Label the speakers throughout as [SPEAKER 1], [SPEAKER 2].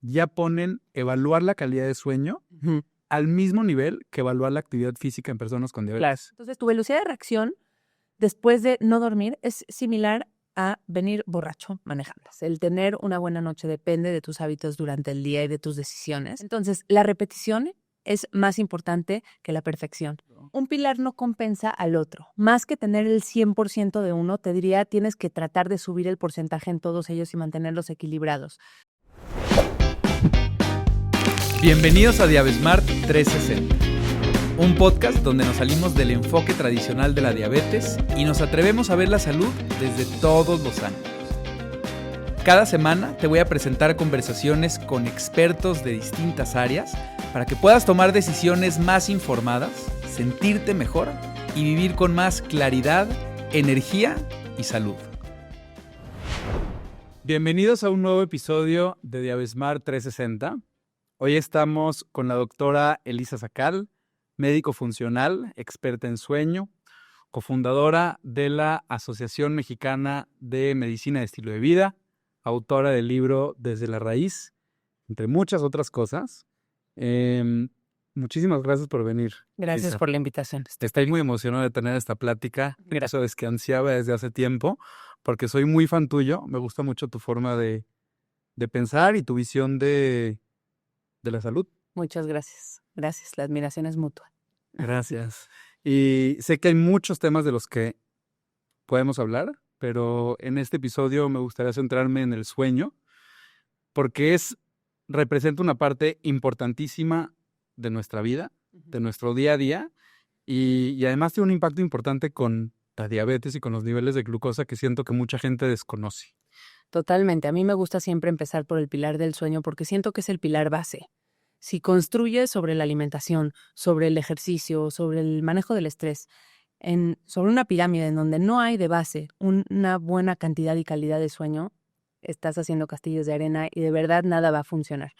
[SPEAKER 1] ya ponen evaluar la calidad de sueño al mismo nivel que evaluar la actividad física en personas con diabetes.
[SPEAKER 2] Claro. Entonces, tu velocidad de reacción después de no dormir es similar a venir borracho manejando. El tener una buena noche depende de tus hábitos durante el día y de tus decisiones. Entonces, la repetición es más importante que la perfección. Un pilar no compensa al otro. Más que tener el 100% de uno, te diría, tienes que tratar de subir el porcentaje en todos ellos y mantenerlos equilibrados.
[SPEAKER 3] Bienvenidos a Diabesmart 360, un podcast donde nos salimos del enfoque tradicional de la diabetes y nos atrevemos a ver la salud desde todos los ángulos. Cada semana te voy a presentar conversaciones con expertos de distintas áreas para que puedas tomar decisiones más informadas, sentirte mejor y vivir con más claridad, energía y salud.
[SPEAKER 1] Bienvenidos a un nuevo episodio de Diabesmart 360. Hoy estamos con la doctora Elisa Sacal, médico funcional, experta en sueño, cofundadora de la Asociación Mexicana de Medicina de Estilo de Vida, autora del libro Desde la Raíz, entre muchas otras cosas. Muchísimas gracias por venir.
[SPEAKER 2] Gracias
[SPEAKER 1] Elisa,
[SPEAKER 2] por la invitación.
[SPEAKER 1] Estoy muy emocionado de tener esta plática.
[SPEAKER 2] Gracias.
[SPEAKER 1] Eso es que ansiaba desde hace tiempo, porque soy muy fan tuyo. Me gusta mucho tu forma de pensar y tu visión de la salud.
[SPEAKER 2] Muchas gracias. Gracias. La admiración es mutua.
[SPEAKER 1] Gracias. Y sé que hay muchos temas de los que podemos hablar, pero en este episodio me gustaría centrarme en el sueño, porque representa una parte importantísima de nuestra vida, de nuestro día a día, y además tiene un impacto importante con la diabetes y con los niveles de glucosa que siento que mucha gente desconoce.
[SPEAKER 2] Totalmente. A mí me gusta siempre empezar por el pilar del sueño porque siento que es el pilar base. Si construyes sobre la alimentación, sobre el ejercicio, sobre el manejo del estrés, sobre una pirámide en donde no hay de base una buena cantidad y calidad de sueño, estás haciendo castillos de arena y de verdad nada va a funcionar.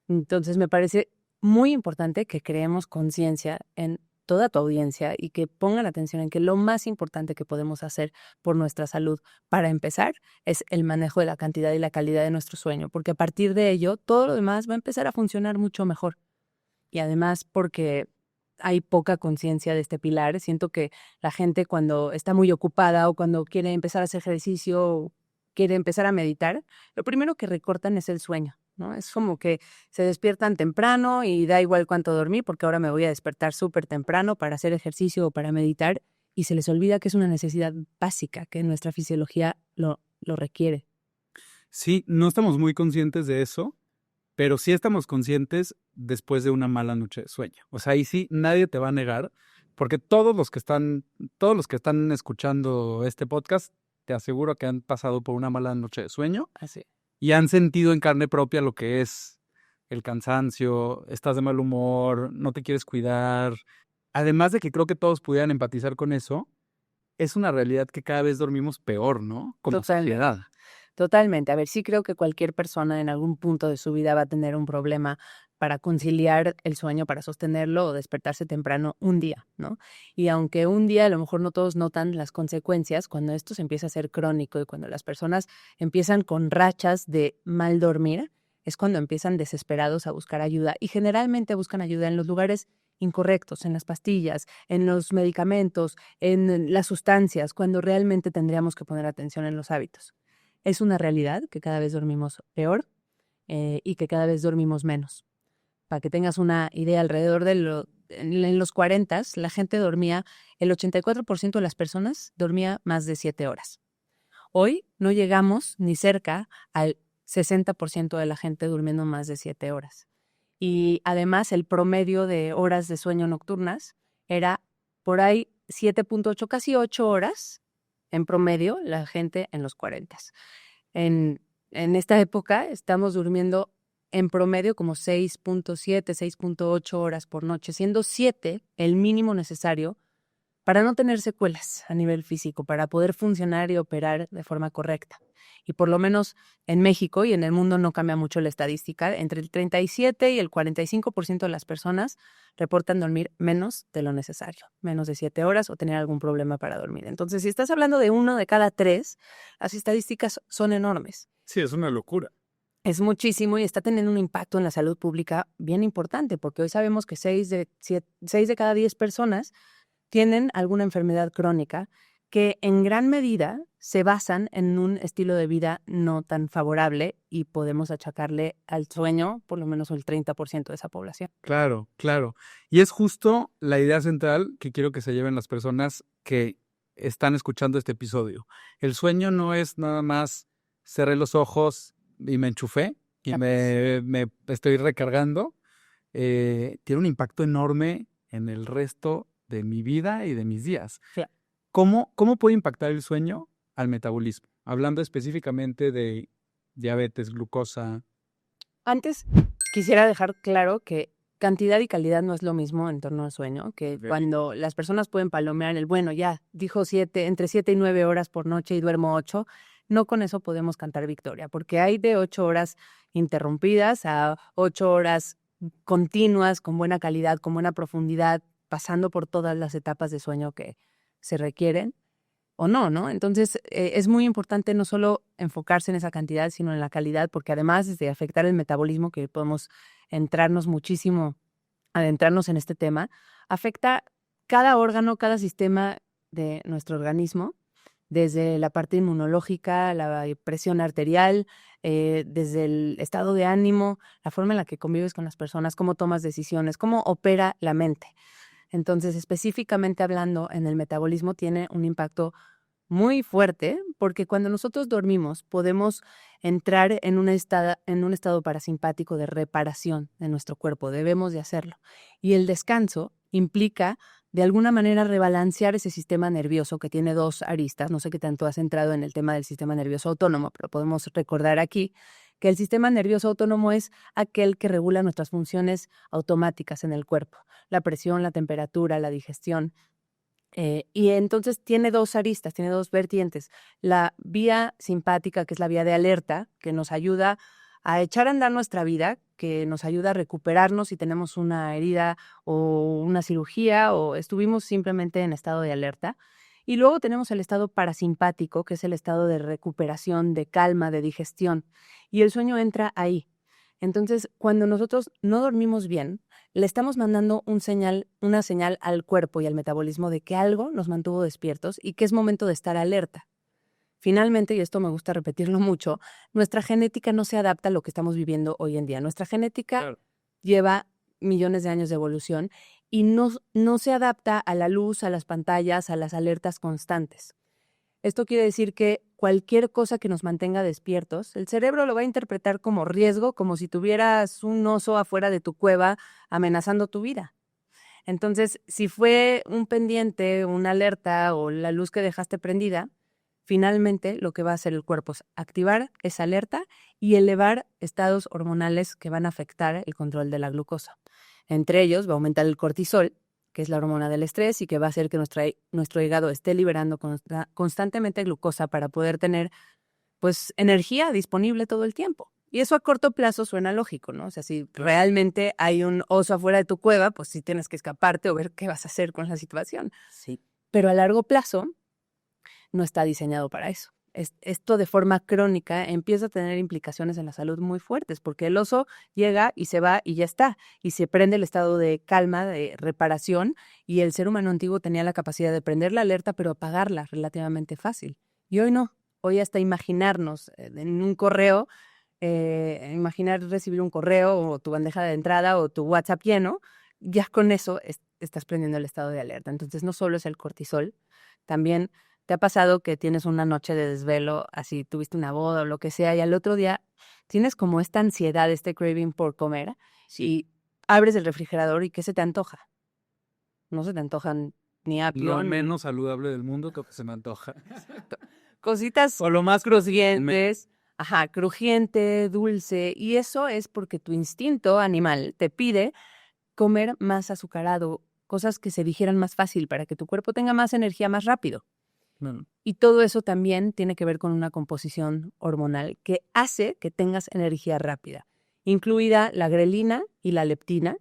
[SPEAKER 2] Entonces me parece muy importante que creemos conciencia en toda tu audiencia y que pongan atención en que lo más importante que podemos hacer por nuestra salud, para empezar, es el manejo de la cantidad y la calidad de nuestro sueño, porque a partir de ello, todo lo demás va a empezar a funcionar mucho mejor. Y además, porque hay poca conciencia de este pilar, siento que la gente cuando está muy ocupada o cuando quiere empezar a hacer ejercicio o quiere empezar a meditar, lo primero que recortan es el sueño, ¿no? Es como que se despiertan temprano y da igual cuánto dormí porque ahora me voy a despertar súper temprano para hacer ejercicio o para meditar y se les olvida que es una necesidad básica, que nuestra fisiología lo requiere.
[SPEAKER 1] Sí, no estamos muy conscientes de eso, pero sí estamos conscientes después de una mala noche de sueño. O sea, ahí sí nadie te va a negar, porque todos los que están escuchando este podcast, te aseguro que han pasado por una mala noche de sueño.
[SPEAKER 2] Así.
[SPEAKER 1] Y han sentido en carne propia lo que es el cansancio, estás de mal humor, no te quieres cuidar. Además de que creo que todos pudieran empatizar con eso, es una realidad que cada vez dormimos peor, ¿no? Como sociedad.
[SPEAKER 2] Totalmente. A ver, sí creo que cualquier persona en algún punto de su vida va a tener un problema para conciliar el sueño, para sostenerlo o despertarse temprano un día, ¿no? Y aunque un día a lo mejor no todos notan las consecuencias, cuando esto se empieza a ser crónico y cuando las personas empiezan con rachas de mal dormir, es cuando empiezan desesperados a buscar ayuda y generalmente buscan ayuda en los lugares incorrectos, en las pastillas, en los medicamentos, en las sustancias, cuando realmente tendríamos que poner atención en los hábitos. Es una realidad que cada vez dormimos peor y que cada vez dormimos menos. Para que tengas una idea, alrededor en los 40, la gente dormía, el 84% de las personas dormía más de 7 horas. Hoy no llegamos ni cerca al 60% de la gente durmiendo más de 7 horas. Y además el promedio de horas de sueño nocturnas era por ahí 7.8, casi 8 horas en promedio la gente en los 40. En esta época estamos durmiendo en promedio como 6.7, 6.8 horas por noche, siendo 7 el mínimo necesario para no tener secuelas a nivel físico, para poder funcionar y operar de forma correcta. Y por lo menos en México y en el mundo no cambia mucho la estadística, entre el 37 y el 45% de las personas reportan dormir menos de lo necesario, menos de 7 horas o tener algún problema para dormir. Entonces, si estás hablando de 1 de cada 3, las estadísticas son enormes.
[SPEAKER 1] Sí, es una locura.
[SPEAKER 2] es muchísimo y está teniendo un impacto en la salud pública bien importante, porque hoy sabemos que 6 de cada 10 personas tienen alguna enfermedad crónica que en gran medida se basan en un estilo de vida no tan favorable y podemos achacarle al sueño por lo menos el 30% de esa población.
[SPEAKER 1] Claro, claro. Y es justo la idea central que quiero que se lleven las personas que están escuchando este episodio. El sueño no es nada más cerré los ojos y me enchufé y me estoy recargando. Tiene un impacto enorme en el resto de mi vida y de mis días.
[SPEAKER 2] Sí.
[SPEAKER 1] ¿Cómo puede impactar el sueño al metabolismo? Hablando específicamente de diabetes, glucosa.
[SPEAKER 2] Antes quisiera dejar claro que cantidad y calidad no es lo mismo en torno al sueño, que cuando las personas pueden palomear ya dijo entre 7 y 9 horas por noche y duermo 8, no con eso podemos cantar victoria, porque hay de 8 horas interrumpidas a 8 horas continuas, con buena calidad, con buena profundidad, pasando por todas las etapas de sueño que se requieren o no, ¿no? Entonces, es muy importante no solo enfocarse en esa cantidad, sino en la calidad, porque además de afectar el metabolismo, que podemos adentrarnos en este tema, afecta cada órgano, cada sistema de nuestro organismo, desde la parte inmunológica, la presión arterial, desde el estado de ánimo, la forma en la que convives con las personas, cómo tomas decisiones, cómo opera la mente. Entonces, específicamente hablando, en el metabolismo tiene un impacto muy fuerte, porque cuando nosotros dormimos podemos entrar en un estado parasimpático de reparación de nuestro cuerpo. Debemos de hacerlo. Y el descanso implica, de alguna manera, rebalancear ese sistema nervioso que tiene 2 aristas. No sé qué tanto has entrado en el tema del sistema nervioso autónomo, pero podemos recordar aquí que el sistema nervioso autónomo es aquel que regula nuestras funciones automáticas en el cuerpo: la presión, la temperatura, la digestión. Y entonces tiene 2 aristas, tiene 2 vertientes. La vía simpática, que es la vía de alerta, que nos ayuda a echar a andar nuestra vida, que nos ayuda a recuperarnos si tenemos una herida o una cirugía o estuvimos simplemente en estado de alerta. Y luego tenemos el estado parasimpático, que es el estado de recuperación, de calma, de digestión. Y el sueño entra ahí. Entonces, cuando nosotros no dormimos bien, le estamos mandando una señal al cuerpo y al metabolismo de que algo nos mantuvo despiertos y que es momento de estar alerta. Finalmente, y esto me gusta repetirlo mucho, nuestra genética no se adapta a lo que estamos viviendo hoy en día. Nuestra genética lleva millones de años de evolución y no se adapta a la luz, a las pantallas, a las alertas constantes. Esto quiere decir que cualquier cosa que nos mantenga despiertos, el cerebro lo va a interpretar como riesgo, como si tuvieras un oso afuera de tu cueva amenazando tu vida. Entonces, si fue un pendiente, una alerta o la luz que dejaste prendida, finalmente lo que va a hacer el cuerpo es activar esa alerta y elevar estados hormonales que van a afectar el control de la glucosa. Entre ellos va a aumentar el cortisol, que es la hormona del estrés y que va a hacer que nuestro hígado esté liberando constantemente glucosa para poder tener, pues, energía disponible todo el tiempo. Y eso a corto plazo suena lógico, ¿no? O sea, si realmente hay un oso afuera de tu cueva, pues sí tienes que escaparte o ver qué vas a hacer con la situación.
[SPEAKER 4] Sí.
[SPEAKER 2] Pero a largo plazo no está diseñado para eso. Esto de forma crónica empieza a tener implicaciones en la salud muy fuertes, porque el oso llega y se va y ya está, y se prende el estado de calma, de reparación, y el ser humano antiguo tenía la capacidad de prender la alerta, pero apagarla relativamente fácil. Y hoy no. Hoy hasta imaginarnos en un correo, imaginar recibir un correo o tu bandeja de entrada o tu WhatsApp lleno, ya con eso estás prendiendo el estado de alerta. Entonces no solo es el cortisol, también ¿te ha pasado que tienes una noche de desvelo, así tuviste una boda o lo que sea, y al otro día tienes como esta ansiedad, este craving por comer, y abres el refrigerador y ¿qué se te antoja? No se te antojan ni apio.
[SPEAKER 1] Lo menos saludable del mundo que se me antoja.
[SPEAKER 2] Cositas
[SPEAKER 1] O lo más
[SPEAKER 2] crujientes, crujiente, dulce, y eso es porque tu instinto animal te pide comer más azucarado, cosas que se digieran más fácil para que tu cuerpo tenga más energía más rápido. Y todo eso también tiene que ver con una composición hormonal que hace que tengas energía rápida, incluida la grelina y la leptina,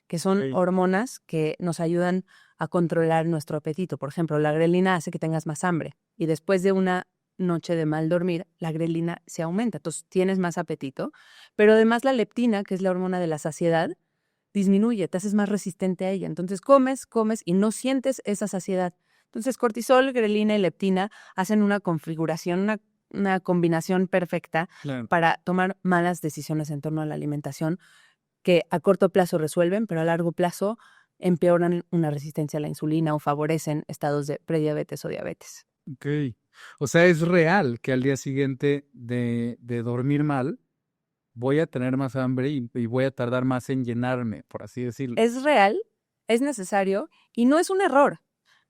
[SPEAKER 2] que son hormonas que nos ayudan a controlar nuestro apetito. Por ejemplo, la grelina hace que tengas más hambre y después de una noche de mal dormir, la grelina se aumenta, entonces tienes más apetito, pero además la leptina, que es la hormona de la saciedad, disminuye, te haces más resistente a ella. Entonces comes y no sientes esa saciedad. Entonces cortisol, grelina y leptina hacen una configuración, una combinación perfecta
[SPEAKER 1] Claro.
[SPEAKER 2] para tomar malas decisiones en torno a la alimentación que a corto plazo resuelven, pero a largo plazo empeoran una resistencia a la insulina o favorecen estados de prediabetes o diabetes.
[SPEAKER 1] Ok. O sea, es real que al día siguiente de dormir mal voy a tener más hambre y voy a tardar más en llenarme, por así decirlo.
[SPEAKER 2] Es real, es necesario y no es un error,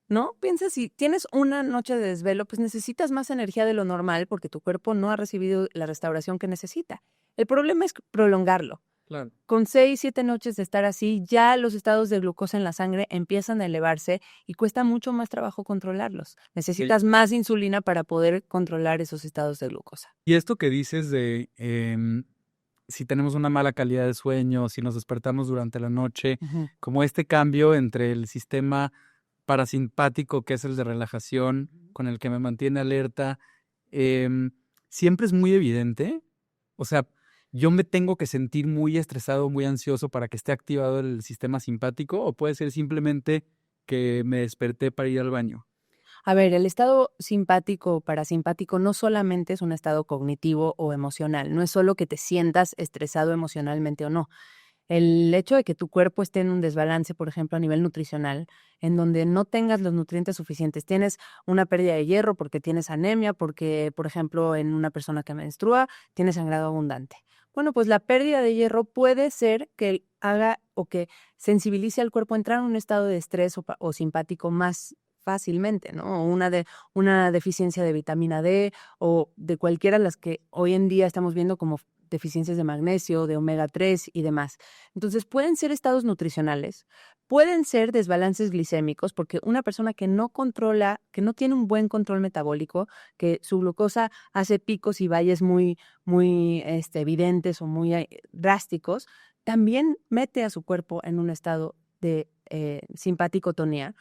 [SPEAKER 2] ¿no? Piensa, si tienes una noche de desvelo, pues necesitas más energía de lo normal porque tu cuerpo no ha recibido la restauración que necesita. El problema es prolongarlo.
[SPEAKER 1] Claro.
[SPEAKER 2] Con 6, 7 noches de estar así, ya los estados de glucosa en la sangre empiezan a elevarse y cuesta mucho más trabajo controlarlos. Necesitas más insulina para poder controlar esos estados de glucosa.
[SPEAKER 1] Y esto que dices de si tenemos una mala calidad de sueño, si nos despertamos durante la noche, como este cambio entre el sistema parasimpático, que es el de relajación, con el que me mantiene alerta, siempre es muy evidente. O sea, yo me tengo que sentir muy estresado, muy ansioso para que esté activado el sistema simpático, o puede ser simplemente que me desperté para ir al baño.
[SPEAKER 2] A ver, el estado simpático o parasimpático no solamente es un estado cognitivo o emocional, no es solo que te sientas estresado emocionalmente o no. El hecho de que tu cuerpo esté en un desbalance, por ejemplo, a nivel nutricional, en donde no tengas los nutrientes suficientes, tienes una pérdida de hierro porque tienes anemia, porque, por ejemplo, en una persona que menstrua, tienes sangrado abundante. Bueno, pues la pérdida de hierro puede ser que haga o que sensibilice al cuerpo a entrar en un estado de estrés o simpático más fácilmente, ¿no? O una deficiencia de vitamina D o de cualquiera de las que hoy en día estamos viendo como deficiencias de magnesio, de omega 3 y demás. Entonces, pueden ser estados nutricionales, pueden ser desbalances glicémicos, porque una persona que no controla, que no tiene un buen control metabólico, que su glucosa hace picos y valles muy evidentes o muy drásticos, también mete a su cuerpo en un estado de simpaticotonía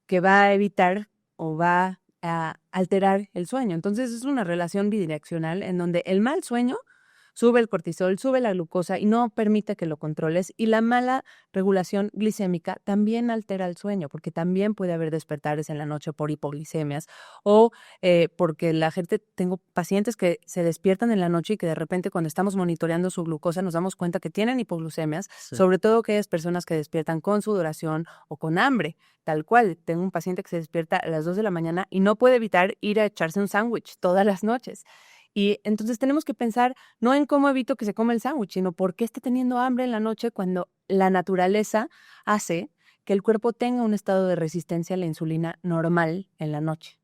[SPEAKER 2] que va a evitar o va a alterar el sueño. Entonces es una relación bidireccional en donde el mal sueño sube el cortisol, sube la glucosa y no permite que lo controles. Y la mala regulación glicémica también altera el sueño, porque también puede haber despertares en la noche por hipoglicemias o porque tengo pacientes que se despiertan en la noche y que de repente cuando estamos monitoreando su glucosa nos damos cuenta que tienen hipoglucemias, sobre todo aquellas personas que despiertan con sudoración o con hambre. Tal cual, tengo un paciente que se despierta a las 2 de la mañana y no puede evitar ir a echarse un sándwich todas las noches. Y entonces tenemos que pensar no en cómo evito que se coma el sándwich, sino por qué está teniendo hambre en la noche cuando la naturaleza hace que el cuerpo tenga un estado de resistencia a la insulina normal en la noche.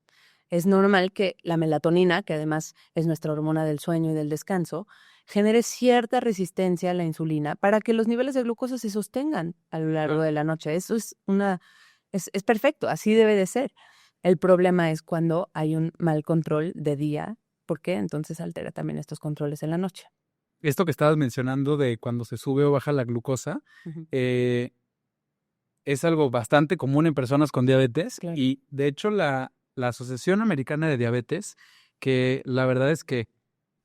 [SPEAKER 2] Es normal que la melatonina, que además es nuestra hormona del sueño y del descanso, genere cierta resistencia a la insulina para que los niveles de glucosa se sostengan a lo largo de la noche. Eso es perfecto, así debe de ser. El problema es cuando hay un mal control de día, porque entonces altera también estos controles en la noche.
[SPEAKER 1] Esto que estabas mencionando de cuando se sube o baja la glucosa, es algo bastante común en personas con diabetes. Claro. Y de hecho la Asociación Americana de Diabetes, que la verdad es que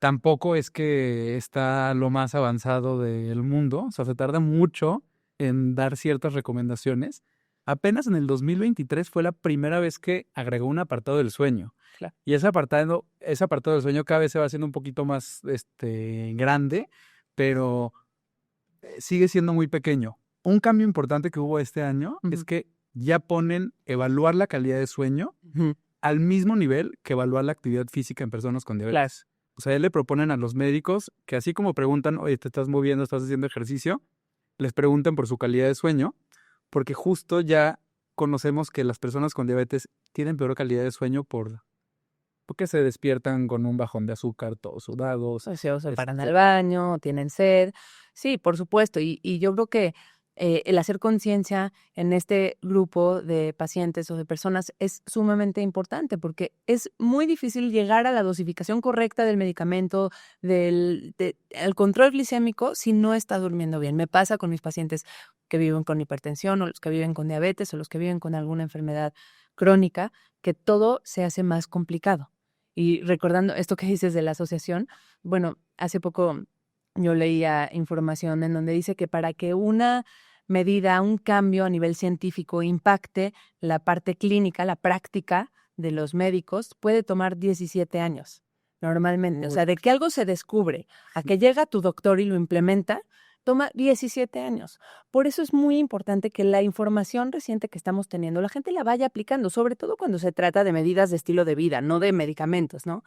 [SPEAKER 1] tampoco es que está lo más avanzado del mundo, o sea, se tarda mucho en dar ciertas recomendaciones. Apenas en el 2023 fue la primera vez que agregó un apartado del sueño. Claro. Y ese apartado del sueño cada vez se va haciendo un poquito más grande, pero sigue siendo muy pequeño. Un cambio importante que hubo este año es que ya ponen evaluar la calidad de sueño al mismo nivel que evaluar la actividad física en personas con diabetes. Claro. O sea, le proponen a los médicos que así como preguntan, oye, te estás moviendo, estás haciendo ejercicio, les pregunten por su calidad de sueño, porque justo ya conocemos que las personas con diabetes tienen peor calidad de sueño porque se despiertan con un bajón de azúcar, todos sudados.
[SPEAKER 2] O se paran al baño, tienen sed. Sí, por supuesto. Y yo creo que el hacer conciencia en este grupo de pacientes o de personas es sumamente importante porque es muy difícil llegar a la dosificación correcta del medicamento, al control glicémico si no está durmiendo bien. Me pasa con mis pacientes que viven con hipertensión o los que viven con diabetes o los que viven con alguna enfermedad crónica, que todo se hace más complicado. Y recordando esto que dices de la asociación, bueno, hace poco yo leía información en donde dice que para que una medida, un cambio a nivel científico impacte la parte clínica, la práctica de los médicos, puede tomar 17 años normalmente. O sea, de que algo se descubre a que llega tu doctor y lo implementa, toma 17 años. Por eso es muy importante que la información reciente que estamos teniendo, la gente la vaya aplicando, sobre todo cuando se trata de medidas de estilo de vida, no de medicamentos, ¿no?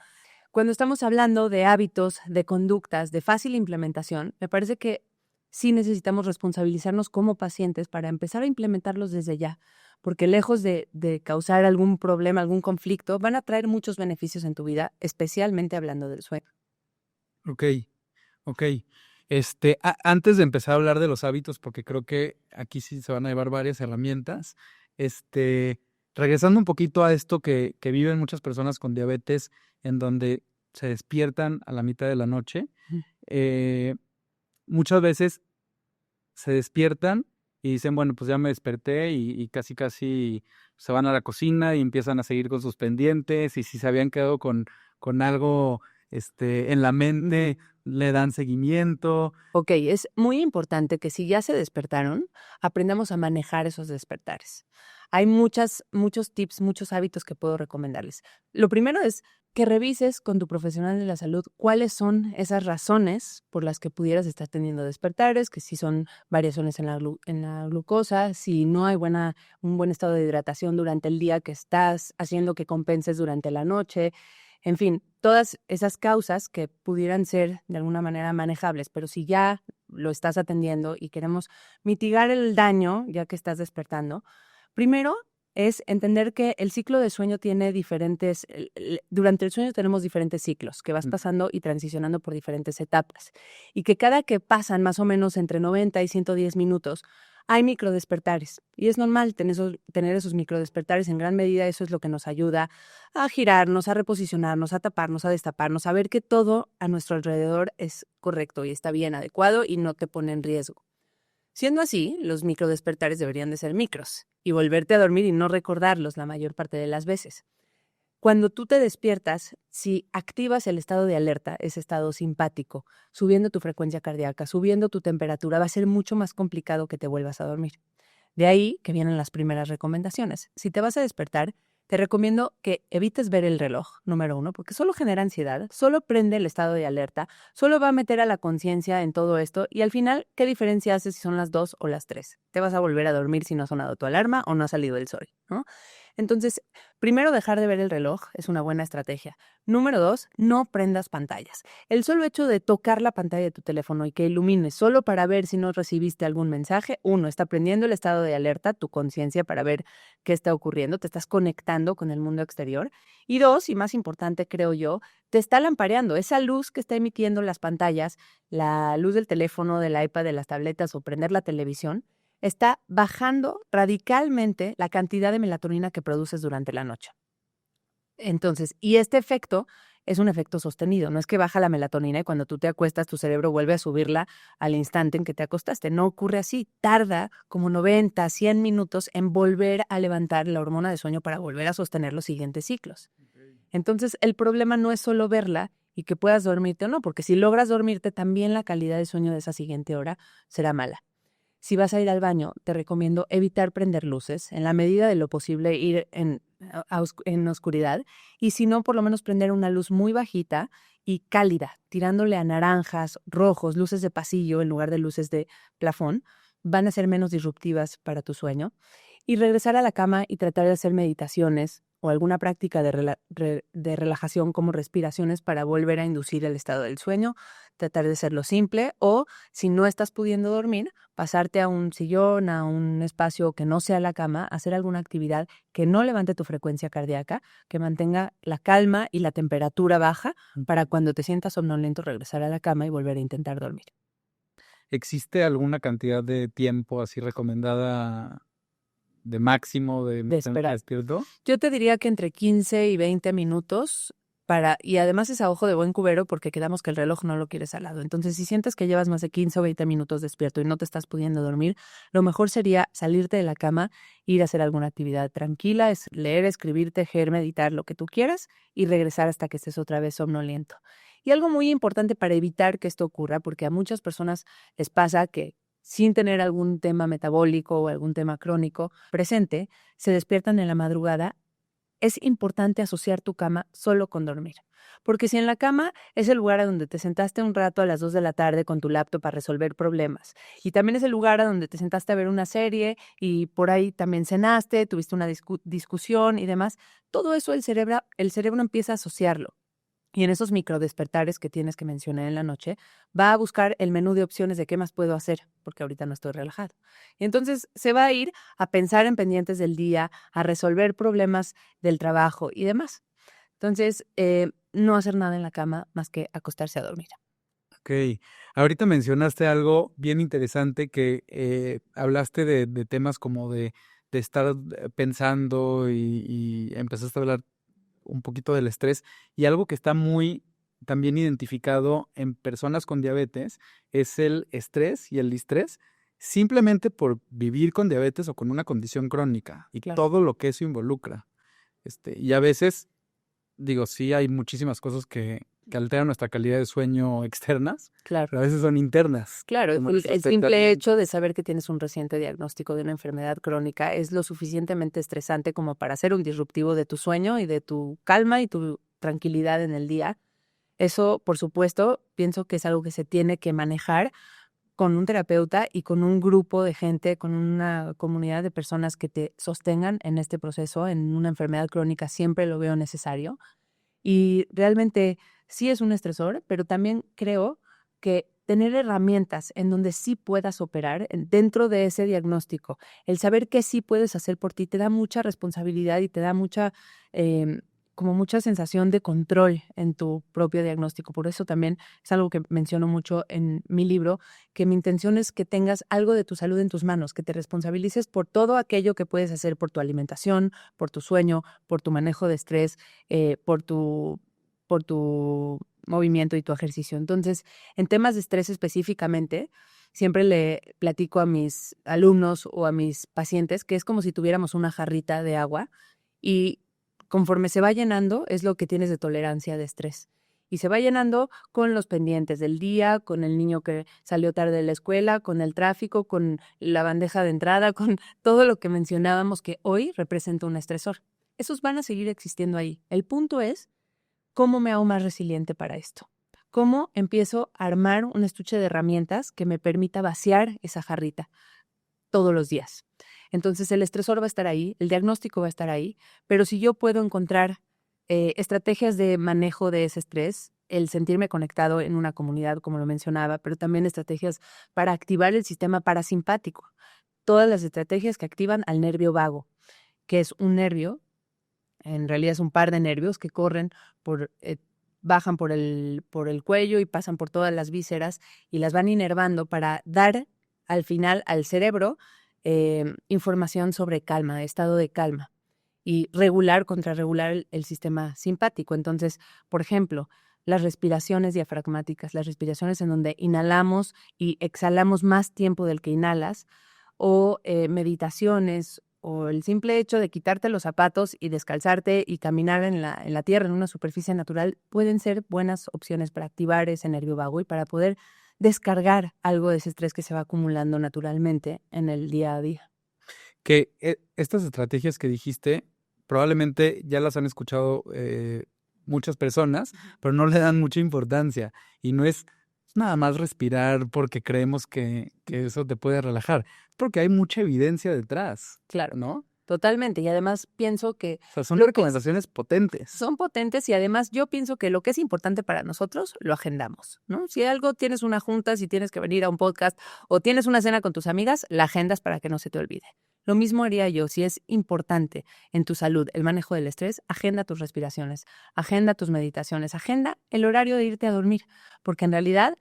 [SPEAKER 2] Cuando estamos hablando de hábitos, de conductas, de fácil implementación, me parece que sí necesitamos responsabilizarnos como pacientes para empezar a implementarlos desde ya, porque lejos de causar algún problema, algún conflicto, van a traer muchos beneficios en tu vida, especialmente hablando del sueño.
[SPEAKER 1] Ok. Antes de empezar a hablar de los hábitos, porque creo que aquí sí se van a llevar varias herramientas, regresando un poquito a esto que viven muchas personas con diabetes, en donde se despiertan a la mitad de la noche, muchas veces se despiertan y dicen, bueno, pues ya me desperté y casi se van a la cocina y empiezan a seguir con sus pendientes, y si se habían quedado con algo en la mente, le dan seguimiento.
[SPEAKER 2] Ok, es muy importante que si ya se despertaron, aprendamos a manejar esos despertares. Hay muchos tips, muchos hábitos que puedo recomendarles. Lo primero es que revises con tu profesional de la salud cuáles son esas razones por las que pudieras estar teniendo despertares, que si son variaciones en la glucosa, si no hay un buen estado de hidratación durante el día que estás haciendo que compenses durante la noche. En fin, todas esas causas que pudieran ser de alguna manera manejables, pero si ya lo estás atendiendo y queremos mitigar el daño ya que estás despertando, primero es entender que el ciclo de sueño tiene durante el sueño tenemos diferentes ciclos que vas pasando y transicionando por diferentes etapas, y que cada que pasan más o menos entre 90 y 110 minutos, hay microdespertares, y es normal tener esos microdespertares. En gran medida eso es lo que nos ayuda a girarnos, a reposicionarnos, a taparnos, a destaparnos, a ver que todo a nuestro alrededor es correcto y está bien, adecuado y no te pone en riesgo. Siendo así, los microdespertares deberían de ser micros y volverte a dormir y no recordarlos la mayor parte de las veces. Cuando tú te despiertas, si activas el estado de alerta, ese estado simpático, subiendo tu frecuencia cardíaca, subiendo tu temperatura, va a ser mucho más complicado que te vuelvas a dormir. De ahí que vienen las primeras recomendaciones. Si te vas a despertar, te recomiendo que evites ver el reloj, número 1, porque solo genera ansiedad, solo prende el estado de alerta, solo va a meter a la conciencia en todo esto, y al final, ¿qué diferencia hace si son las 2 o las 3? Te vas a volver a dormir si no ha sonado tu alarma o no ha salido el sol, ¿no? Entonces, primero, dejar de ver el reloj es una buena estrategia. Número 2, no prendas pantallas. El solo hecho de tocar la pantalla de tu teléfono y que ilumine solo para ver si no recibiste algún mensaje, 1, está prendiendo el estado de alerta, tu conciencia, para ver qué está ocurriendo, te estás conectando con el mundo exterior. Y 2, y más importante creo yo, te está lampareando. Esa luz que está emitiendo las pantallas, la luz del teléfono, del iPad, de las tabletas o prender la televisión, está bajando radicalmente la cantidad de melatonina que produces durante la noche. Entonces, y este efecto es un efecto sostenido. No es que baja la melatonina y cuando tú te acuestas tu cerebro vuelve a subirla al instante en que te acostaste. No ocurre así. Tarda como 90, 100 minutos en volver a levantar la hormona de sueño para volver a sostener los siguientes ciclos. Entonces, el problema no es solo verla y que puedas dormirte o no, porque si logras dormirte, también la calidad de sueño de esa siguiente hora será mala. Si vas a ir al baño, te recomiendo evitar prender luces, en la medida de lo posible ir en oscuridad, y si no, por lo menos prender una luz muy bajita y cálida, tirándole a naranjas, rojos, luces de pasillo en lugar de luces de plafón, van a ser menos disruptivas para tu sueño. Y regresar a la cama y tratar de hacer meditaciones o alguna práctica de relajación como respiraciones para volver a inducir el estado del sueño, tratar de hacerlo simple, o si no estás pudiendo dormir, pasarte a un sillón, a un espacio que no sea la cama, hacer alguna actividad que no levante tu frecuencia cardíaca, que mantenga la calma y la temperatura baja para cuando te sientas somnoliento regresar a la cama y volver a intentar dormir.
[SPEAKER 1] ¿Existe alguna cantidad de tiempo así recomendada de máximo de
[SPEAKER 2] esperar?
[SPEAKER 1] despierto?
[SPEAKER 2] Yo te diría que entre 15 y 20 minutos Y además es a ojo de buen cubero porque quedamos que el reloj no lo quieres al lado. Entonces, si sientes que llevas más de 15 o 20 minutos despierto y no te estás pudiendo dormir, lo mejor sería salirte de la cama, ir a hacer alguna actividad tranquila, leer, escribir, tejer, meditar, lo que tú quieras, y regresar hasta que estés otra vez somnoliento. Y algo muy importante para evitar que esto ocurra, porque a muchas personas les pasa que sin tener algún tema metabólico o algún tema crónico presente, se despiertan en la madrugada. Es importante asociar tu cama solo con dormir. Porque si en la cama es el lugar a donde te sentaste un rato a las 2 de la tarde con tu laptop para resolver problemas, y también es el lugar a donde te sentaste a ver una serie y por ahí también cenaste, tuviste una discusión y demás, todo eso el cerebro empieza a asociarlo. Y en esos microdespertares que tienes que mencionar en la noche, va a buscar el menú de opciones de qué más puedo hacer, porque ahorita no estoy relajado. Y entonces se va a ir a pensar en pendientes del día, a resolver problemas del trabajo y demás. Entonces, no hacer nada en la cama más que acostarse a dormir.
[SPEAKER 1] Ok, ahorita mencionaste algo bien interesante que hablaste de temas como de estar pensando y empezaste a hablar un poquito del estrés, y algo que está muy también identificado en personas con diabetes es el estrés y el distrés, simplemente por vivir con diabetes o con una condición crónica y
[SPEAKER 2] Claro.
[SPEAKER 1] todo lo que eso involucra. Y a veces, digo, sí hay muchísimas cosas que alteran nuestra calidad de sueño externas,
[SPEAKER 2] Claro.
[SPEAKER 1] pero a veces son internas.
[SPEAKER 2] Claro,
[SPEAKER 1] como
[SPEAKER 2] el
[SPEAKER 1] estas
[SPEAKER 2] simple
[SPEAKER 1] expectativas.
[SPEAKER 2] hecho de saber que tienes un reciente diagnóstico de una enfermedad crónica es lo suficientemente estresante como para ser un disruptivo de tu sueño y de tu calma y tu tranquilidad en el día. Eso, por supuesto, pienso que es algo que se tiene que manejar con un terapeuta y con un grupo de gente, con una comunidad de personas que te sostengan en este proceso. En una enfermedad crónica siempre lo veo necesario. Y realmente sí es un estresor, pero también creo que tener herramientas en donde sí puedas operar dentro de ese diagnóstico, el saber qué sí puedes hacer por ti, te da mucha responsabilidad y te da como mucha sensación de control en tu propio diagnóstico. Por eso también es algo que menciono mucho en mi libro, que mi intención es que tengas algo de tu salud en tus manos, que te responsabilices por todo aquello que puedes hacer por tu alimentación, por tu sueño, por tu manejo de estrés, por tu movimiento y tu ejercicio. Entonces, en temas de estrés específicamente, siempre le platico a mis alumnos o a mis pacientes que es como si tuviéramos una jarrita de agua y conforme se va llenando es lo que tienes de tolerancia de estrés. Y se va llenando con los pendientes del día, con el niño que salió tarde de la escuela, con el tráfico, con la bandeja de entrada, con todo lo que mencionábamos que hoy representa un estresor. Esos van a seguir existiendo ahí. El punto es, ¿cómo me hago más resiliente para esto? ¿Cómo empiezo a armar un estuche de herramientas que me permita vaciar esa jarrita todos los días? Entonces el estresor va a estar ahí, el diagnóstico va a estar ahí, pero si yo puedo encontrar estrategias de manejo de ese estrés, el sentirme conectado en una comunidad, como lo mencionaba, pero también estrategias para activar el sistema parasimpático, todas las estrategias que activan al nervio vago, que es un nervio, en realidad es un par de nervios que corren bajan por el cuello y pasan por todas las vísceras y las van inervando para dar al final al cerebro información sobre calma, estado de calma, y contrarregular el sistema simpático. Entonces, por ejemplo, las respiraciones diafragmáticas, las respiraciones en donde inhalamos y exhalamos más tiempo del que inhalas, o meditaciones, o el simple hecho de quitarte los zapatos y descalzarte y caminar en la tierra, en una superficie natural, pueden ser buenas opciones para activar ese nervio vago y para poder descargar algo de ese estrés que se va acumulando naturalmente en el día a día.
[SPEAKER 1] Que estas estrategias que dijiste probablemente ya las han escuchado muchas personas, pero no le dan mucha importancia. Y no es nada más respirar porque creemos que eso te puede relajar, porque hay mucha evidencia detrás.
[SPEAKER 2] Claro,
[SPEAKER 1] ¿no?
[SPEAKER 2] totalmente. Y además pienso que
[SPEAKER 1] O sea, son
[SPEAKER 2] lo que
[SPEAKER 1] recomendaciones potentes.
[SPEAKER 2] son potentes, y además yo pienso que lo que es importante para nosotros lo agendamos, ¿no? Si algo tienes una junta, si tienes que venir a un podcast o tienes una cena con tus amigas, la agendas para que no se te olvide. Lo mismo haría yo. Si es importante en tu salud el manejo del estrés, agenda tus respiraciones, agenda tus meditaciones, agenda el horario de irte a dormir, porque en realidad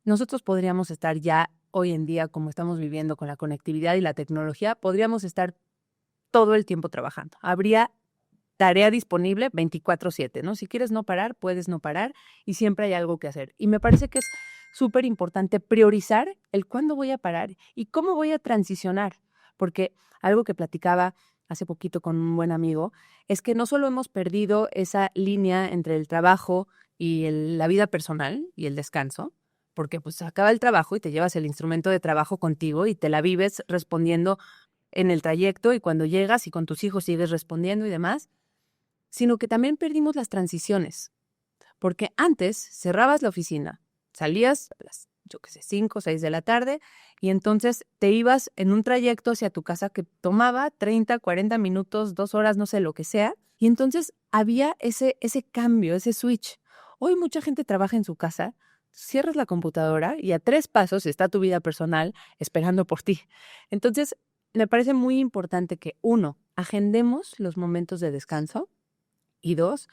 [SPEAKER 2] nosotros podríamos estar ya hoy en día, como estamos viviendo con la conectividad y la tecnología, podríamos estar todo el tiempo trabajando. Habría tarea disponible 24/7, ¿no? Si quieres no parar, puedes no parar y siempre hay algo que hacer. Y me parece que es súper importante priorizar el cuándo voy a parar y cómo voy a transicionar, porque algo que platicaba hace poquito con un buen amigo es que no solo hemos perdido esa línea entre el trabajo y la vida personal y el descanso, porque pues acaba el trabajo y te llevas el instrumento de trabajo contigo y te la vives respondiendo en el trayecto y cuando llegas y con tus hijos sigues respondiendo y demás, sino que también perdimos las transiciones, porque antes cerrabas la oficina, salías a las, 5 o 6 de la tarde y entonces te ibas en un trayecto hacia tu casa que tomaba 30, 40 minutos, 2 horas, no sé, lo que sea, y entonces había ese cambio, ese switch. Hoy mucha gente trabaja en su casa, cierras la computadora y a 3 pasos está tu vida personal esperando por ti. Entonces, me parece muy importante que, 1, agendemos los momentos de descanso y 2,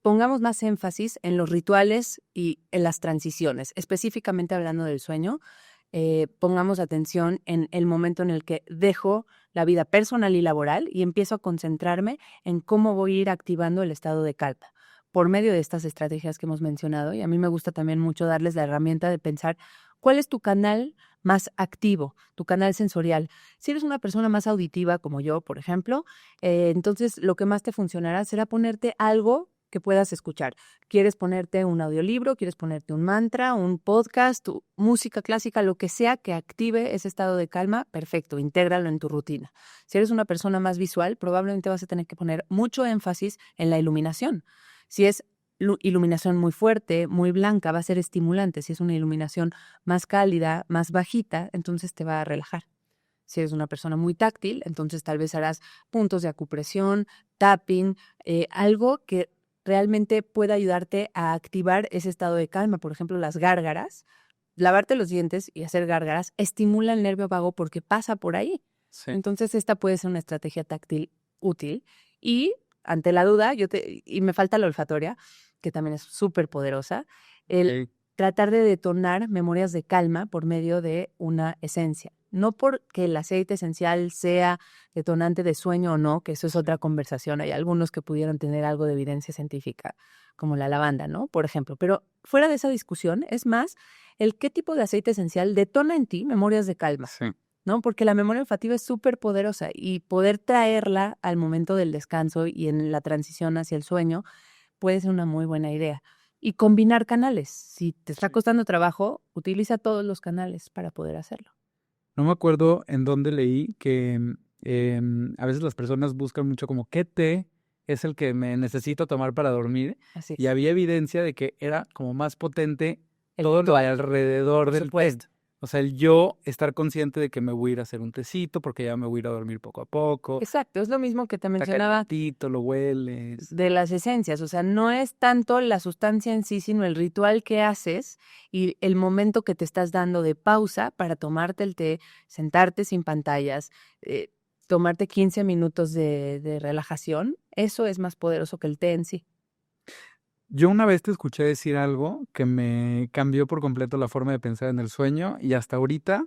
[SPEAKER 2] pongamos más énfasis en los rituales y en las transiciones, específicamente hablando del sueño. Pongamos atención en el momento en el que dejo la vida personal y laboral y empiezo a concentrarme en cómo voy a ir activando el estado de calma por medio de estas estrategias que hemos mencionado. Y a mí me gusta también mucho darles la herramienta de pensar cuál es tu canal más activo, tu canal sensorial. Si eres una persona más auditiva como yo, por ejemplo, entonces lo que más te funcionará será ponerte algo que puedas escuchar. ¿Quieres ponerte un audiolibro? ¿Quieres ponerte un mantra, un podcast, música clásica, lo que sea que active ese estado de calma? Perfecto, intégralo en tu rutina. Si eres una persona más visual, probablemente vas a tener que poner mucho énfasis en la iluminación. Si es iluminación muy fuerte, muy blanca, va a ser estimulante. Si es una iluminación más cálida, más bajita, entonces te va a relajar. Si eres una persona muy táctil, entonces tal vez harás puntos de acupresión, tapping, algo que realmente pueda ayudarte a activar ese estado de calma. Por ejemplo, las gárgaras, lavarte los dientes y hacer gárgaras estimula el nervio vago porque pasa por ahí.
[SPEAKER 1] Sí.
[SPEAKER 2] Entonces, esta puede ser una estrategia táctil útil. Y ante la duda, y me falta la olfatoria, que también es súper poderosa, el tratar de detonar memorias de calma por medio de una esencia. No porque el aceite esencial sea detonante de sueño o no, que eso es otra conversación. Hay algunos que pudieron tener algo de evidencia científica, como la lavanda, ¿no? Por ejemplo. Pero fuera de esa discusión, es más el qué tipo de aceite esencial detona en ti memorias de calma.
[SPEAKER 1] Sí.
[SPEAKER 2] ¿No? Porque la memoria olfativa es súper poderosa y poder traerla al momento del descanso y en la transición hacia el sueño puede ser una muy buena idea. Y combinar canales. Si te está costando trabajo, utiliza todos los canales para poder hacerlo.
[SPEAKER 1] No me acuerdo en dónde leí que a veces las personas buscan mucho como qué té es el que me necesito tomar para dormir.
[SPEAKER 2] Así es.
[SPEAKER 1] Y había evidencia de que era como más potente
[SPEAKER 2] El
[SPEAKER 1] todo lo
[SPEAKER 2] ritual,
[SPEAKER 1] alrededor
[SPEAKER 2] por
[SPEAKER 1] del té.
[SPEAKER 2] supuesto.
[SPEAKER 1] O sea, el yo estar consciente de que me voy a ir a hacer un tecito porque ya me voy a ir a dormir poco a poco.
[SPEAKER 2] Exacto, es lo mismo que te
[SPEAKER 1] Está
[SPEAKER 2] mencionaba
[SPEAKER 1] calientito, lo hueles.
[SPEAKER 2] de las esencias. O sea, no es tanto la sustancia en sí, sino el ritual que haces y el momento que te estás dando de pausa para tomarte el té, sentarte sin pantallas, tomarte 15 minutos de relajación. Eso es más poderoso que el té en sí.
[SPEAKER 1] Yo una vez te escuché decir algo que me cambió por completo la forma de pensar en el sueño y hasta ahorita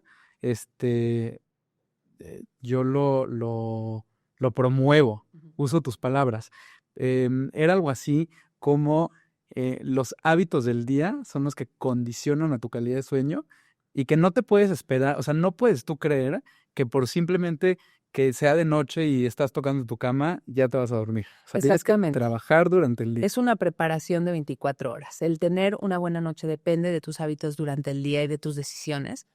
[SPEAKER 1] yo lo promuevo, uso tus palabras. Era algo así como los hábitos del día son los que condicionan a tu calidad de sueño y que no te puedes esperar, o sea, no puedes tú creer que por simplemente que sea de noche y estás tocando tu cama, ya te vas a dormir. O sea, tienes que
[SPEAKER 2] Exactamente.
[SPEAKER 1] trabajar durante el día.
[SPEAKER 2] Es una preparación de 24 horas. El tener una buena noche depende de tus hábitos durante el día y de tus decisiones.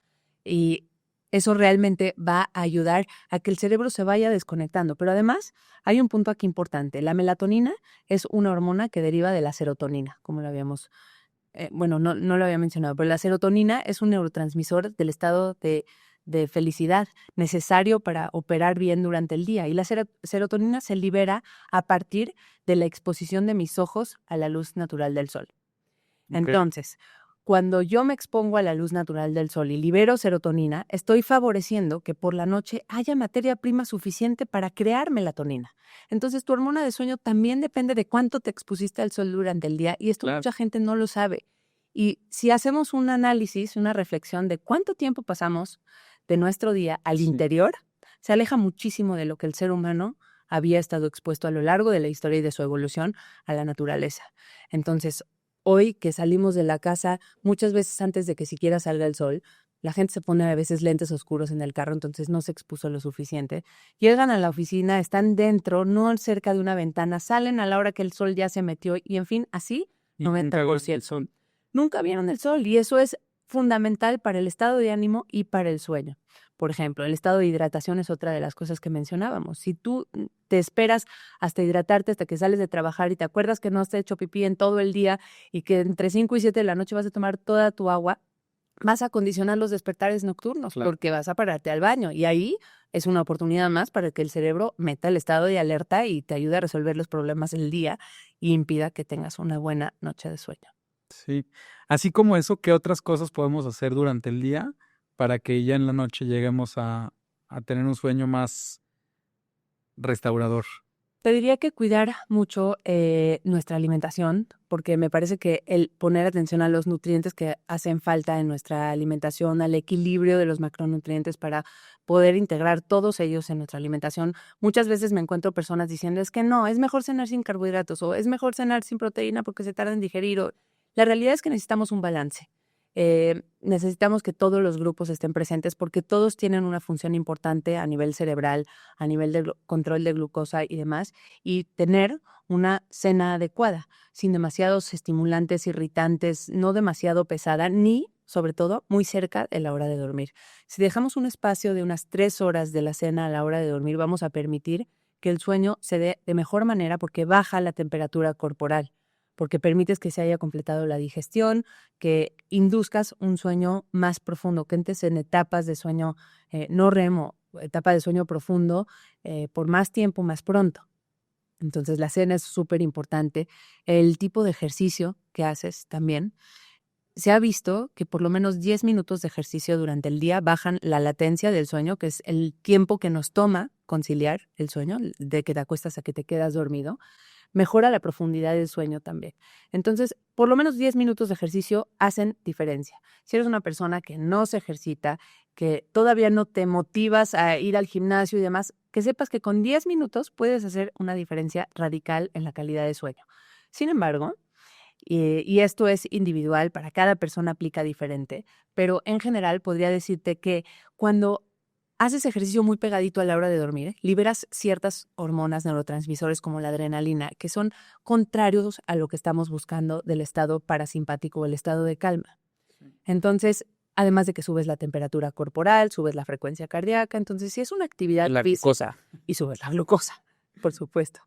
[SPEAKER 2] Y eso realmente va a ayudar a que el cerebro se vaya desconectando. Pero además, hay un punto aquí importante. La melatonina es una hormona que deriva de la serotonina, como lo habíamos, no lo había mencionado, pero la serotonina es un neurotransmisor del estado de felicidad necesario para operar bien durante el día. Y la serotonina se libera a partir de la exposición de mis ojos a la luz natural del sol. Entonces, cuando yo me expongo a la luz natural del sol y libero serotonina, estoy favoreciendo que por la noche haya materia prima suficiente para crear melatonina. Entonces, tu hormona de sueño también depende de cuánto te expusiste al sol durante el día y esto mucha gente no lo sabe. Y si hacemos un análisis, una reflexión de cuánto tiempo pasamos de nuestro día al interior, se aleja muchísimo de lo que el ser humano había estado expuesto a lo largo de la historia y de su evolución a la naturaleza. Entonces, hoy que salimos de la casa, muchas veces antes de que siquiera salga el sol, la gente se pone a veces lentes oscuros en el carro, entonces no se expuso lo suficiente. Llegan a la oficina, están dentro, no cerca de una ventana, salen a la hora que el sol ya se metió y, en fin, así,
[SPEAKER 1] Y nunca
[SPEAKER 2] 90%.
[SPEAKER 1] el sol.
[SPEAKER 2] Nunca vieron el sol y eso es fundamental para el estado de ánimo y para el sueño. Por ejemplo, el estado de hidratación es otra de las cosas que mencionábamos. Si tú te esperas hasta hidratarte hasta que sales de trabajar y te acuerdas que no has hecho pipí en todo el día y que entre 5 y 7 de la noche vas a tomar toda tu agua, vas a condicionar los despertares nocturnos
[SPEAKER 1] Claro.
[SPEAKER 2] porque vas a pararte al baño y ahí es una oportunidad más para que el cerebro meta el estado de alerta y te ayude a resolver los problemas del día y impida que tengas una buena noche de sueño.
[SPEAKER 1] Sí. Así como eso, ¿qué otras cosas podemos hacer durante el día para que ya en la noche lleguemos a tener un sueño más restaurador?
[SPEAKER 2] Te diría que cuidar mucho nuestra alimentación, porque me parece que el poner atención a los nutrientes que hacen falta en nuestra alimentación, al equilibrio de los macronutrientes para poder integrar todos ellos en nuestra alimentación. Muchas veces me encuentro personas diciendo, es que no, es mejor cenar sin carbohidratos o es mejor cenar sin proteína porque se tarda en digerir. La realidad es que necesitamos un balance. Necesitamos que todos los grupos estén presentes porque todos tienen una función importante a nivel cerebral, a nivel de control de glucosa y demás, y tener una cena adecuada, sin demasiados estimulantes, irritantes, no demasiado pesada, ni, sobre todo, muy cerca de la hora de dormir. Si dejamos un espacio de unas 3 horas de la cena a la hora de dormir, vamos a permitir que el sueño se dé de mejor manera porque baja la temperatura corporal, porque permites que se haya completado la digestión, que induzcas un sueño más profundo, que entres en etapas de sueño no REM, etapa de sueño profundo, por más tiempo, más pronto. Entonces la cena es súper importante. El tipo de ejercicio que haces también. Se ha visto que por lo menos 10 minutos de ejercicio durante el día bajan la latencia del sueño, que es el tiempo que nos toma conciliar el sueño, de que te acuestas a que te quedas dormido. Mejora la profundidad del sueño también. Entonces, por lo menos 10 minutos de ejercicio hacen diferencia. Si eres una persona que no se ejercita, que todavía no te motivas a ir al gimnasio y demás, que sepas que con 10 minutos puedes hacer una diferencia radical en la calidad de sueño. Sin embargo, y esto es individual, para cada persona aplica diferente, pero en general podría decirte que cuando haces ejercicio muy pegadito a la hora de dormir, liberas ciertas hormonas, neurotransmisores como la adrenalina, que son contrarios a lo que estamos buscando del estado parasimpático o el estado de calma. Entonces, además de que subes la temperatura corporal, subes la frecuencia cardíaca, entonces si es una actividad
[SPEAKER 1] La
[SPEAKER 2] física
[SPEAKER 1] glucosa.
[SPEAKER 2] y subes la glucosa, por supuesto.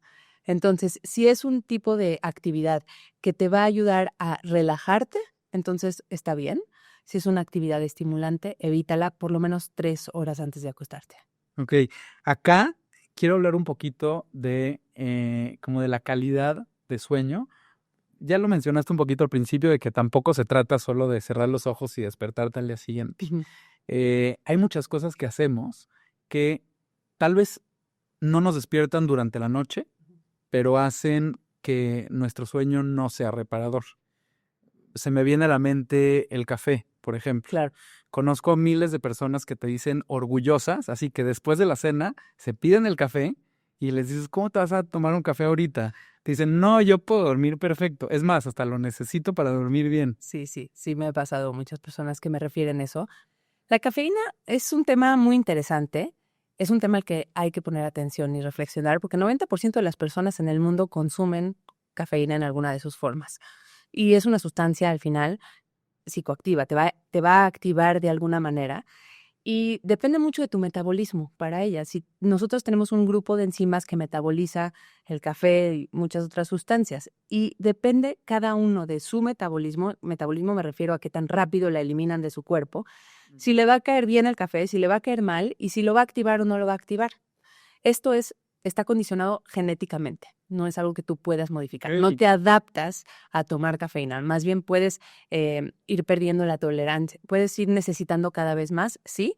[SPEAKER 2] Entonces, si es un tipo de actividad que te va a ayudar a relajarte, entonces está bien. Si es una actividad estimulante, evítala por lo menos 3 horas antes de acostarte.
[SPEAKER 1] Ok, acá quiero hablar un poquito de como de la calidad de sueño. Ya lo mencionaste un poquito al principio de que tampoco se trata solo de cerrar los ojos y despertarte al día siguiente. Hay muchas cosas que hacemos que tal vez no nos despiertan durante la noche, pero hacen que nuestro sueño no sea reparador. Se me viene a la mente el café, por ejemplo.
[SPEAKER 2] Claro.
[SPEAKER 1] Conozco miles de personas que te dicen orgullosas, así que después de la cena se piden el café y les dices, ¿cómo te vas a tomar un café ahorita? Te dicen, no, yo puedo dormir perfecto. Es más, hasta lo necesito para dormir bien.
[SPEAKER 2] Sí me ha pasado muchas personas que me refieren eso. La cafeína es un tema muy interesante. Es un tema al que hay que poner atención y reflexionar porque el 90% de las personas en el mundo consumen cafeína en alguna de sus formas. Y es una sustancia al final psicoactiva, te va a activar de alguna manera y depende mucho de tu metabolismo para ella. Si nosotros tenemos un grupo de enzimas que metaboliza el café y muchas otras sustancias y depende cada uno de su metabolismo me refiero a qué tan rápido la eliminan de su cuerpo, si le va a caer bien el café, si le va a caer mal y si lo va a activar o no lo va a activar. Esto está condicionado genéticamente, no es algo que tú puedas modificar. No te adaptas a tomar cafeína, más bien puedes ir perdiendo la tolerancia, puedes ir necesitando cada vez más, sí,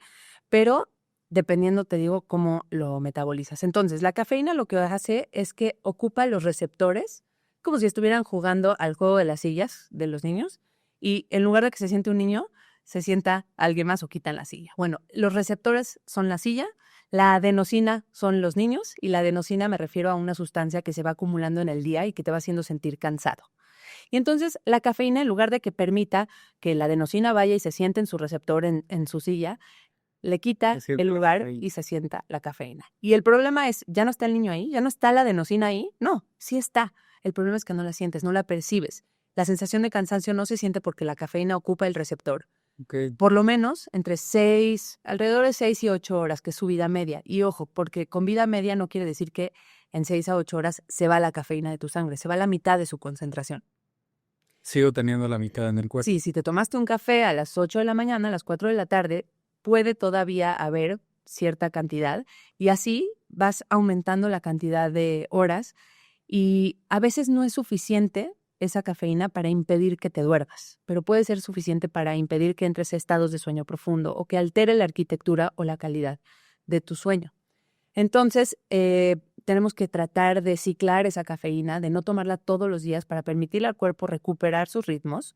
[SPEAKER 2] pero dependiendo, te digo, cómo lo metabolizas. Entonces, la cafeína lo que hace es que ocupa los receptores, como si estuvieran jugando al juego de las sillas de los niños, y en lugar de que se siente un niño, se sienta alguien más o quitan la silla. Bueno, los receptores son la silla, La adenosina son los niños y la adenosina me refiero a una sustancia que se va acumulando en el día y que te va haciendo sentir cansado. Y entonces la cafeína, en lugar de que permita que la adenosina vaya y se siente en su receptor en su silla, le quita
[SPEAKER 1] Es cierto,
[SPEAKER 2] el lugar
[SPEAKER 1] cafeína.
[SPEAKER 2] y se sienta la cafeína. Y el problema es, ¿ya no está el niño ahí? ¿Ya no está la adenosina ahí? No, sí está. El problema es que no la sientes, no la percibes. La sensación de cansancio no se siente porque la cafeína ocupa el receptor.
[SPEAKER 1] Okay.
[SPEAKER 2] Por lo menos alrededor de 6 y 8 horas, que es su vida media. Y ojo, porque con vida media no quiere decir que en 6 a 8 horas se va la cafeína de tu sangre, se va la mitad de su concentración.
[SPEAKER 1] Sigo teniendo la mitad en el cuerpo.
[SPEAKER 2] Sí, si te tomaste un café a las 8 de la mañana, a las 4 de la tarde, puede todavía haber cierta cantidad y así vas aumentando la cantidad de horas y a veces no es suficiente esa cafeína para impedir que te duermas, pero puede ser suficiente para impedir que entres a estados de sueño profundo o que altere la arquitectura o la calidad de tu sueño. Entonces, tenemos que tratar de ciclar esa cafeína, de no tomarla todos los días para permitirle al cuerpo recuperar sus ritmos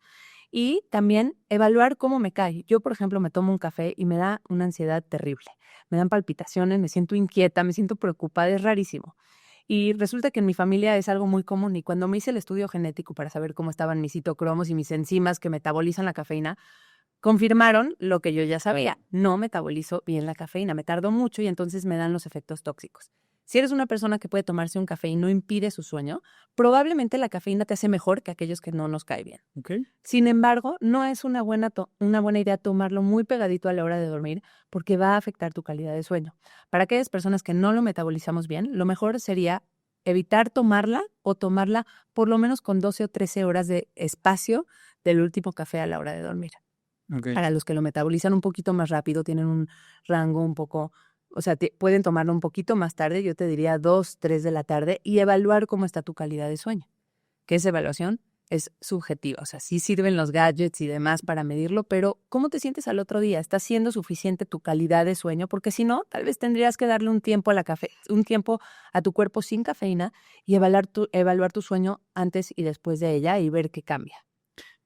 [SPEAKER 2] y también evaluar cómo me cae. Yo, por ejemplo, me tomo un café y me da una ansiedad terrible. Me dan palpitaciones, me siento inquieta, me siento preocupada, es rarísimo. Y resulta que en mi familia es algo muy común y cuando me hice el estudio genético para saber cómo estaban mis citocromos y mis enzimas que metabolizan la cafeína, confirmaron lo que yo ya sabía. No metabolizo bien la cafeína, me tardo mucho y entonces me dan los efectos tóxicos. Si eres una persona que puede tomarse un café y no impide su sueño, probablemente la cafeína te hace mejor que aquellos que no nos cae bien.
[SPEAKER 1] Okay.
[SPEAKER 2] Sin embargo, no es una buena idea tomarlo muy pegadito a la hora de dormir porque va a afectar tu calidad de sueño. Para aquellas personas que no lo metabolizamos bien, lo mejor sería evitar tomarla o tomarla por lo menos con 12 o 13 horas de espacio del último café a la hora de dormir.
[SPEAKER 1] Okay.
[SPEAKER 2] Para los que lo metabolizan un poquito más rápido, tienen un rango un poco, o sea, pueden tomarlo un poquito más tarde, yo te diría 2, 3 de la tarde y evaluar cómo está tu calidad de sueño. Que esa evaluación es subjetiva, o sea, sí sirven los gadgets y demás para medirlo, pero ¿cómo te sientes al otro día? ¿Está siendo suficiente tu calidad de sueño? Porque si no, tal vez tendrías que darle un tiempo a tu cuerpo sin cafeína y evaluar tu sueño antes y después de ella y ver qué cambia.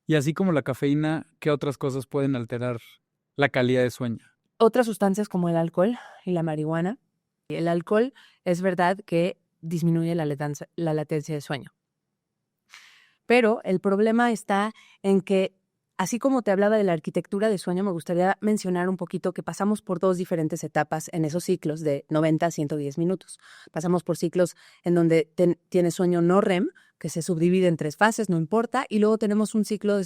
[SPEAKER 1] Y así como la cafeína, ¿qué otras cosas pueden alterar la calidad de sueño?
[SPEAKER 2] Otras sustancias como el alcohol y la marihuana. El alcohol es verdad que disminuye la latencia de sueño. Pero el problema está en que, así como te hablaba de la arquitectura de sueño, me gustaría mencionar un poquito que pasamos por 2 diferentes etapas en esos ciclos de 90 a 110 minutos. Pasamos por ciclos en donde tienes sueño no REM, que se subdivide en 3 fases, no importa, y luego tenemos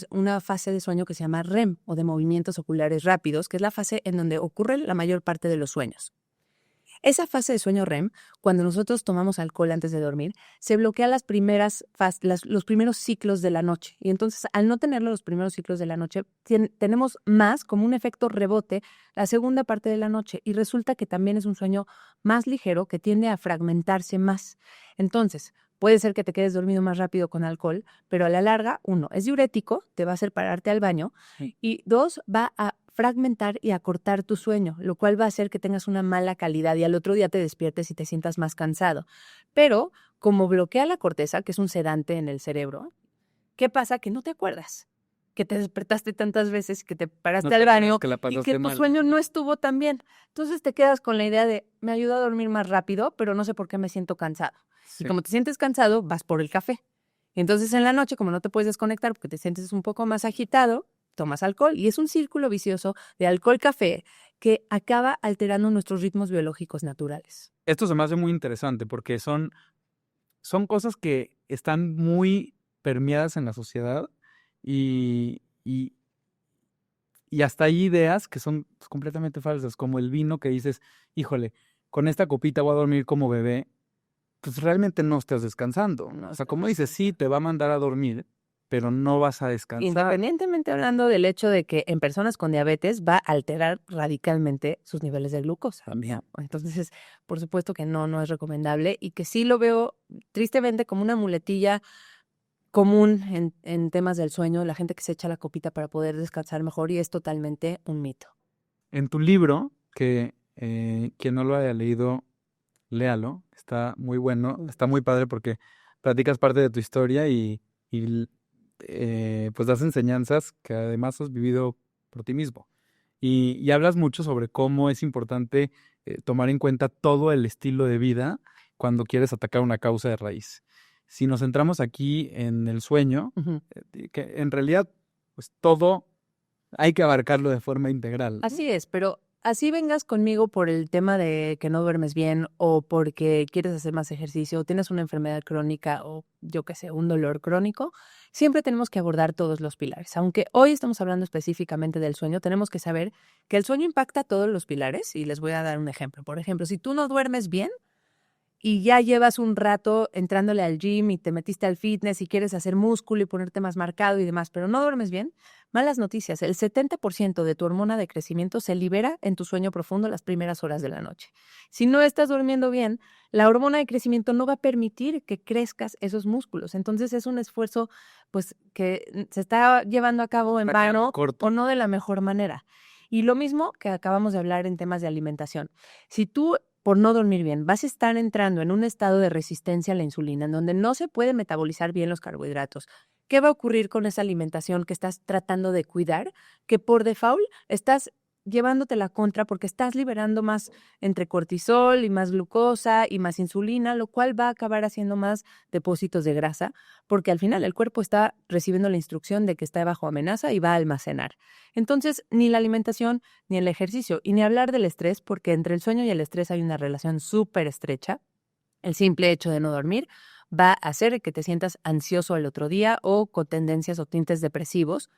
[SPEAKER 2] una fase de sueño que se llama REM, o de movimientos oculares rápidos, que es la fase en donde ocurre la mayor parte de los sueños. Esa fase de sueño REM, cuando nosotros tomamos alcohol antes de dormir, se bloquea los primeros ciclos de la noche. Y entonces, al no tenerlo los primeros ciclos de la noche, tenemos más como un efecto rebote la segunda parte de la noche. Y resulta que también es un sueño más ligero que tiende a fragmentarse más. Entonces, puede ser que te quedes dormido más rápido con alcohol, pero a la larga, 1, es diurético, te va a hacer pararte al baño, y 2, va a fragmentar y acortar tu sueño, lo cual va a hacer que tengas una mala calidad y al otro día te despiertes y te sientas más cansado. Pero como bloquea la corteza, que es un sedante en el cerebro, ¿qué pasa? Que no te acuerdas, que te despertaste tantas veces, que te paraste al baño y que tu sueño no estuvo tan bien. Entonces te quedas con la idea de, me ayuda a dormir más rápido, pero no sé por qué me siento cansado. Sí. Y como te sientes cansado, vas por el café. Entonces en la noche, como no te puedes desconectar porque te sientes un poco más agitado, tomas alcohol y es un círculo vicioso de alcohol-café que acaba alterando nuestros ritmos biológicos naturales.
[SPEAKER 1] Esto se me hace muy interesante porque son cosas que están muy permeadas en la sociedad y hasta hay ideas que son completamente falsas, como el vino que dices, híjole, con esta copita voy a dormir como bebé, pues realmente no estás descansando. O sea, como dices, sí, te va a mandar a dormir, pero no vas a descansar.
[SPEAKER 2] Independientemente hablando del hecho de que en personas con diabetes va a alterar radicalmente sus niveles de glucosa.
[SPEAKER 1] También.
[SPEAKER 2] Entonces, por supuesto que no es recomendable y que sí lo veo tristemente como una muletilla común en temas del sueño, la gente que se echa la copita para poder descansar mejor y es totalmente un mito.
[SPEAKER 1] En tu libro, que quien no lo haya leído, léalo, está muy bueno, está muy padre porque platicas parte de tu historia y pues das enseñanzas que además has vivido por ti mismo. Y hablas mucho sobre cómo es importante tomar en cuenta todo el estilo de vida cuando quieres atacar una causa de raíz. Si nos centramos aquí en el sueño, que en realidad pues todo hay que abarcarlo de forma integral, ¿no?
[SPEAKER 2] Así es, pero así vengas conmigo por el tema de que no duermes bien o porque quieres hacer más ejercicio o tienes una enfermedad crónica o yo qué sé, un dolor crónico, siempre tenemos que abordar todos los pilares. Aunque hoy estamos hablando específicamente del sueño, tenemos que saber que el sueño impacta a todos los pilares y les voy a dar un ejemplo. Por ejemplo, si tú no duermes bien, y ya llevas un rato entrándole al gym y te metiste al fitness y quieres hacer músculo y ponerte más marcado y demás, pero no duermes bien, malas noticias. El 70% de tu hormona de crecimiento se libera en tu sueño profundo las primeras horas de la noche. Si no estás durmiendo bien, la hormona de crecimiento no va a permitir que crezcas esos músculos. Entonces es un esfuerzo pues que se está llevando a cabo en vano o no de la mejor manera. Y lo mismo que acabamos de hablar en temas de alimentación. Si tú por no dormir bien, vas a estar entrando en un estado de resistencia a la insulina, en donde no se puede metabolizar bien los carbohidratos. ¿Qué va a ocurrir con esa alimentación que estás tratando de cuidar? Que por default estás llevándote la contra porque estás liberando más entre cortisol y más glucosa y más insulina, lo cual va a acabar haciendo más depósitos de grasa, porque al final el cuerpo está recibiendo la instrucción de que está bajo amenaza y va a almacenar. Entonces, ni la alimentación ni el ejercicio, y ni hablar del estrés, porque entre el sueño y el estrés hay una relación súper estrecha. El simple hecho de no dormir va a hacer que te sientas ansioso el otro día o con tendencias o tintes depresivos,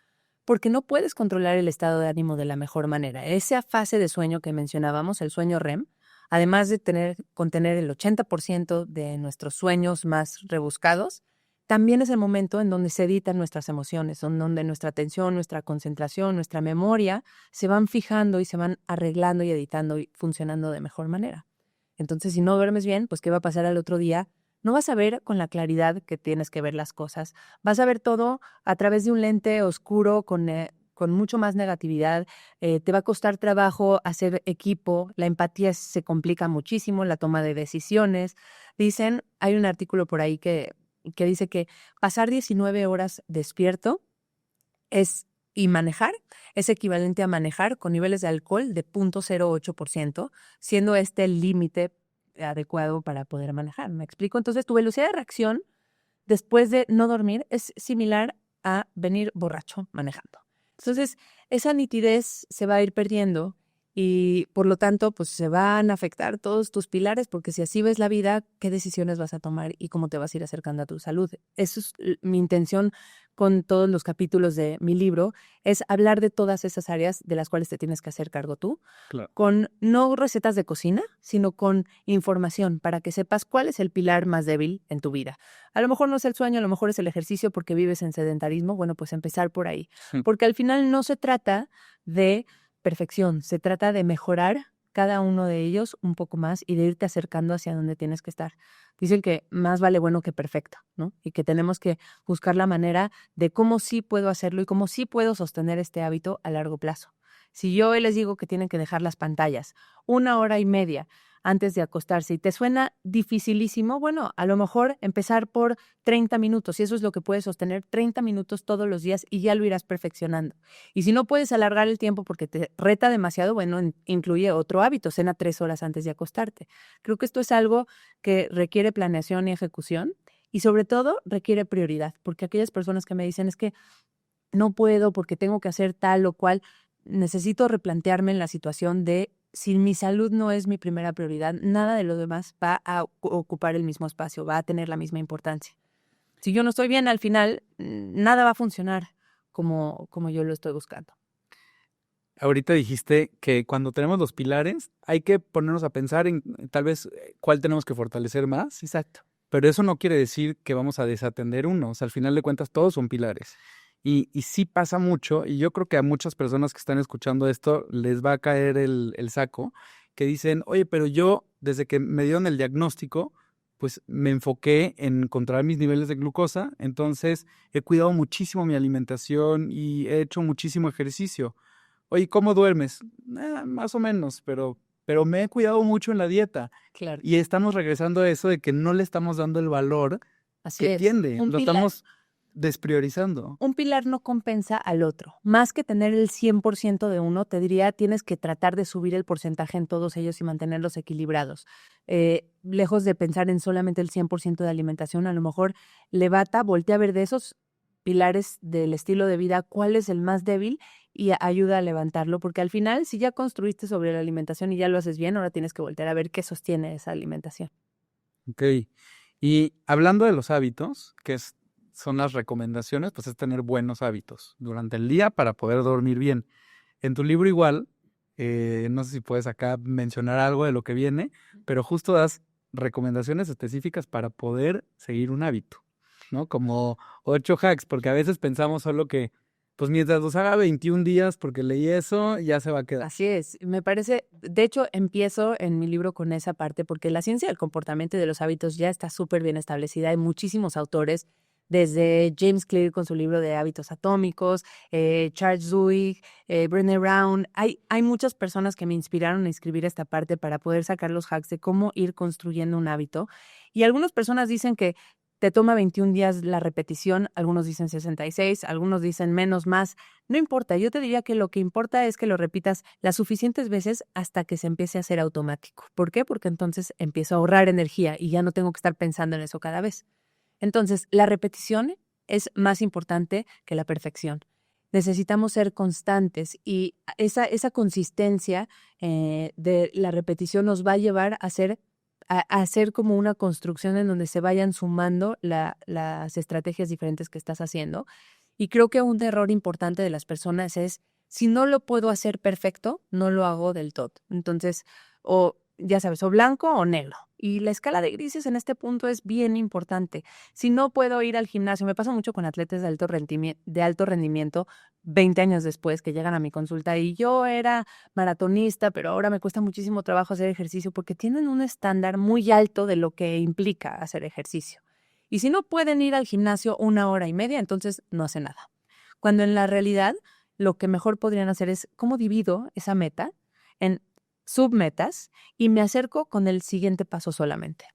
[SPEAKER 2] porque no puedes controlar el estado de ánimo de la mejor manera. Esa fase de sueño que mencionábamos, el sueño REM, además de contener el 80% de nuestros sueños más rebuscados, también es el momento en donde se editan nuestras emociones, en donde nuestra atención, nuestra concentración, nuestra memoria se van fijando y se van arreglando y editando y funcionando de mejor manera. Entonces, si no duermes bien, pues ¿qué va a pasar al otro día? No vas a ver con la claridad que tienes que ver las cosas. Vas a ver todo a través de un lente oscuro con mucho más negatividad. Te va a costar trabajo hacer equipo. La empatía se complica muchísimo, la toma de decisiones. Hay un artículo por ahí que dice que pasar 19 horas despierto y manejar es equivalente a manejar con niveles de alcohol de 0.08%, siendo este el límite adecuado para poder manejar. ¿Me explico? Entonces, tu velocidad de reacción después de no dormir es similar a venir borracho manejando. Entonces, esa nitidez se va a ir perdiendo y, por lo tanto, pues se van a afectar todos tus pilares, porque si así ves la vida, ¿qué decisiones vas a tomar y cómo te vas a ir acercando a tu salud? Eso es mi intención con todos los capítulos de mi libro, es hablar de todas esas áreas de las cuales te tienes que hacer cargo tú,
[SPEAKER 1] Claro.
[SPEAKER 2] con no recetas de cocina, sino con información para que sepas cuál es el pilar más débil en tu vida. A lo mejor no es el sueño, a lo mejor es el ejercicio porque vives en sedentarismo. Bueno, pues empezar por ahí, porque al final no se trata de perfección, se trata de mejorar cada uno de ellos un poco más y de irte acercando hacia donde tienes que estar. Dicen que más vale bueno que perfecto, ¿no? Y que tenemos que buscar la manera de cómo sí puedo hacerlo y cómo sí puedo sostener este hábito a largo plazo. Si yo hoy les digo que tienen que dejar las pantallas 1 hora y media antes de acostarse y te suena dificilísimo, bueno, a lo mejor empezar por 30 minutos, y eso es lo que puedes sostener 30 minutos todos los días y ya lo irás perfeccionando. Y si no puedes alargar el tiempo porque te reta demasiado, bueno, incluye otro hábito, cena 3 horas antes de acostarte. Creo que esto es algo que requiere planeación y ejecución y sobre todo requiere prioridad, porque aquellas personas que me dicen es que no puedo porque tengo que hacer tal o cual, necesito replantearme en la situación de si mi salud no es mi primera prioridad, nada de lo demás va a ocupar el mismo espacio, va a tener la misma importancia. Si yo no estoy bien, al final, nada va a funcionar como yo lo estoy buscando.
[SPEAKER 1] Ahorita dijiste que cuando tenemos los pilares hay que ponernos a pensar en tal vez cuál tenemos que fortalecer más.
[SPEAKER 2] Exacto.
[SPEAKER 1] Pero eso no quiere decir que vamos a desatender uno. O sea, al final de cuentas todos son pilares. Y sí pasa mucho, y yo creo que a muchas personas que están escuchando esto les va a caer el saco, que dicen, oye, pero yo desde que me dieron el diagnóstico, pues me enfoqué en controlar mis niveles de glucosa, entonces he cuidado muchísimo mi alimentación y he hecho muchísimo ejercicio. Oye, ¿cómo duermes? Más o menos, pero me he cuidado mucho en la dieta.
[SPEAKER 2] Claro.
[SPEAKER 1] Y estamos regresando a eso de que no le estamos dando el valor
[SPEAKER 2] Así
[SPEAKER 1] que
[SPEAKER 2] es.
[SPEAKER 1] tiende.
[SPEAKER 2] Un
[SPEAKER 1] Lo
[SPEAKER 2] pilar.
[SPEAKER 1] estamos despriorizando.
[SPEAKER 2] Un pilar no compensa al otro. Más que tener el 100% de uno, te diría, tienes que tratar de subir el porcentaje en todos ellos y mantenerlos equilibrados. Lejos de pensar en solamente el 100% de alimentación, a lo mejor voltea a ver de esos pilares del estilo de vida cuál es el más débil y ayuda a levantarlo, porque al final, si ya construiste sobre la alimentación y ya lo haces bien, ahora tienes que voltear a ver qué sostiene esa alimentación.
[SPEAKER 1] Ok. Y hablando de los hábitos, son las recomendaciones, pues es tener buenos hábitos durante el día para poder dormir bien. En tu libro igual, no sé si puedes acá mencionar algo de lo que viene, pero justo das recomendaciones específicas para poder seguir un hábito, ¿no? Como 8 hacks, porque a veces pensamos solo que, pues mientras los haga 21 días porque leí eso, ya se va a quedar.
[SPEAKER 2] Así es, me parece, de hecho empiezo en mi libro con esa parte porque la ciencia del comportamiento y de los hábitos ya está súper bien establecida. Hay muchísimos autores, desde James Clear con su libro de hábitos atómicos, Charles Duhigg, Brené Brown. Hay muchas personas que me inspiraron a escribir esta parte para poder sacar los hacks de cómo ir construyendo un hábito. Y algunas personas dicen que te toma 21 días la repetición, algunos dicen 66, algunos dicen menos, más. No importa, yo te diría que lo que importa es que lo repitas las suficientes veces hasta que se empiece a hacer automático. ¿Por qué? Porque entonces empiezo a ahorrar energía y ya no tengo que estar pensando en eso cada vez. Entonces, la repetición es más importante que la perfección. Necesitamos ser constantes y esa consistencia de la repetición nos va a llevar a hacer como una construcción en donde se vayan sumando las estrategias diferentes que estás haciendo. Y creo que un error importante de las personas es, si no lo puedo hacer perfecto, no lo hago del todo. Entonces, ya sabes, o blanco o negro. Y la escala de grises en este punto es bien importante. Si no puedo ir al gimnasio, me pasa mucho con atletas de alto rendimiento 20 años después que llegan a mi consulta y yo era maratonista, pero ahora me cuesta muchísimo trabajo hacer ejercicio porque tienen un estándar muy alto de lo que implica hacer ejercicio. Y si no pueden ir al gimnasio 1 hora y media, entonces no hacen nada. Cuando en la realidad lo que mejor podrían hacer es cómo divido esa meta en submetas y me acerco con el siguiente paso solamente.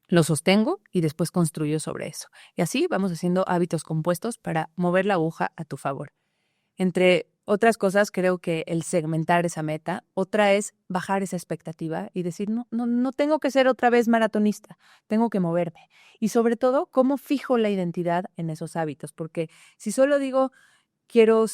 [SPEAKER 2] Lo sostengo y después construyo sobre eso. Y así vamos haciendo hábitos compuestos para mover la aguja a tu favor. Entre otras cosas, creo que el segmentar esa meta, otra es bajar esa expectativa y decir, no tengo que ser otra vez maratonista, tengo que moverme. Y sobre todo, cómo fijo la identidad en esos hábitos, porque si solo digo, quiero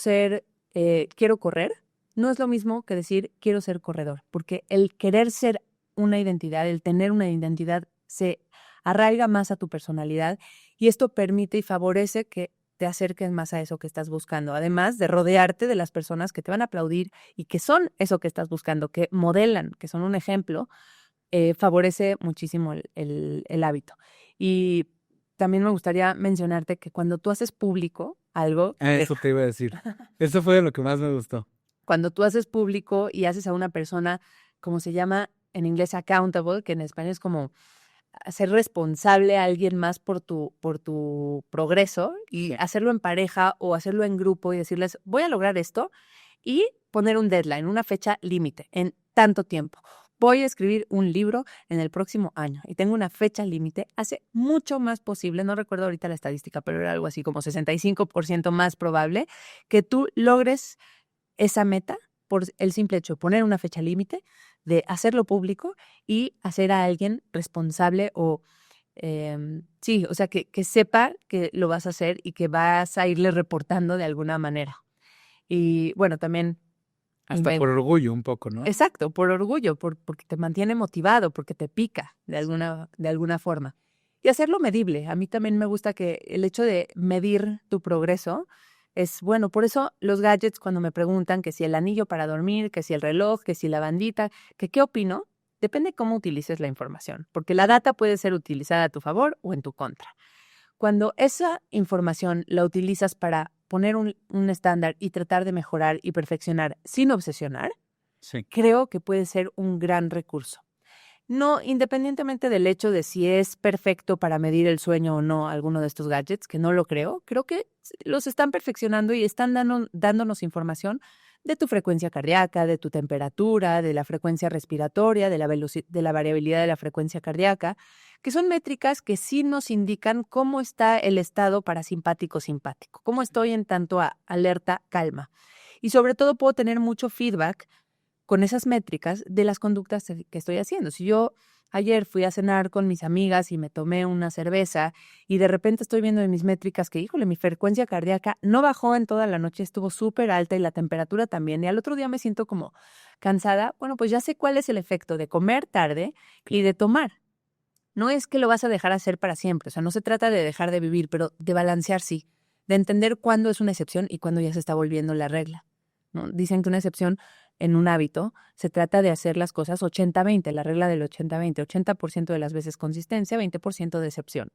[SPEAKER 2] correr, no es lo mismo que decir quiero ser corredor, porque el querer ser una identidad, el tener una identidad, se arraiga más a tu personalidad y esto permite y favorece que te acerques más a eso que estás buscando, además de rodearte de las personas que te van a aplaudir y que son eso que estás buscando, que modelan, que son un ejemplo, favorece muchísimo el hábito. Y también me gustaría mencionarte que cuando tú haces público algo...
[SPEAKER 1] Eso te iba a decir. Eso fue lo que más me gustó.
[SPEAKER 2] Cuando tú haces público y haces a una persona, como se llama en inglés accountable, que en español es como hacer responsable a alguien más por tu progreso y hacerlo en pareja o hacerlo en grupo y decirles, voy a lograr esto y poner un deadline, una fecha límite en tanto tiempo. Voy a escribir un libro en el próximo año y tengo una fecha límite, hace mucho más posible, no recuerdo ahorita la estadística, pero era algo así como 65% más probable que tú logres esa meta por el simple hecho de poner una fecha límite, de hacerlo público y hacer a alguien responsable o o sea, que sepa que lo vas a hacer y que vas a irle reportando de alguna manera. Y bueno, también...
[SPEAKER 1] Hasta por orgullo un poco, ¿no?
[SPEAKER 2] Exacto, por orgullo, porque te mantiene motivado, porque te pica de alguna forma. Y hacerlo medible. A mí también me gusta que el hecho de medir tu progreso es bueno. Por eso los gadgets, cuando me preguntan que si el anillo para dormir, que si el reloj, que si la bandita, que qué opino, depende cómo utilices la información, porque la data puede ser utilizada a tu favor o en tu contra. Cuando esa información la utilizas para poner un estándar y tratar de mejorar y perfeccionar sin obsesionar,
[SPEAKER 1] sí,
[SPEAKER 2] creo que puede ser un gran recurso. No, independientemente del hecho de si es perfecto para medir el sueño o no alguno de estos gadgets, que no lo creo que los están perfeccionando y están dándonos información de tu frecuencia cardíaca, de tu temperatura, de la frecuencia respiratoria, de la variabilidad de la frecuencia cardíaca, que son métricas que sí nos indican cómo está el estado parasimpático-simpático, cómo estoy en tanto a alerta, calma. Y sobre todo puedo tener mucho feedback con esas métricas de las conductas que estoy haciendo. Si yo ayer fui a cenar con mis amigas y me tomé una cerveza y de repente estoy viendo en mis métricas que, híjole, mi frecuencia cardíaca no bajó en toda la noche, estuvo súper alta y la temperatura también, y al otro día me siento como cansada, bueno, pues ya sé cuál es el efecto de comer tarde y de tomar. No es que lo vas a dejar hacer para siempre, o sea, no se trata de dejar de vivir, pero de balancear sí, de entender cuándo es una excepción y cuándo ya se está volviendo la regla, ¿no? Dicen que una excepción en un hábito se trata de hacer las cosas 80-20, la regla del 80-20, 80% de las veces consistencia, 20% de excepción.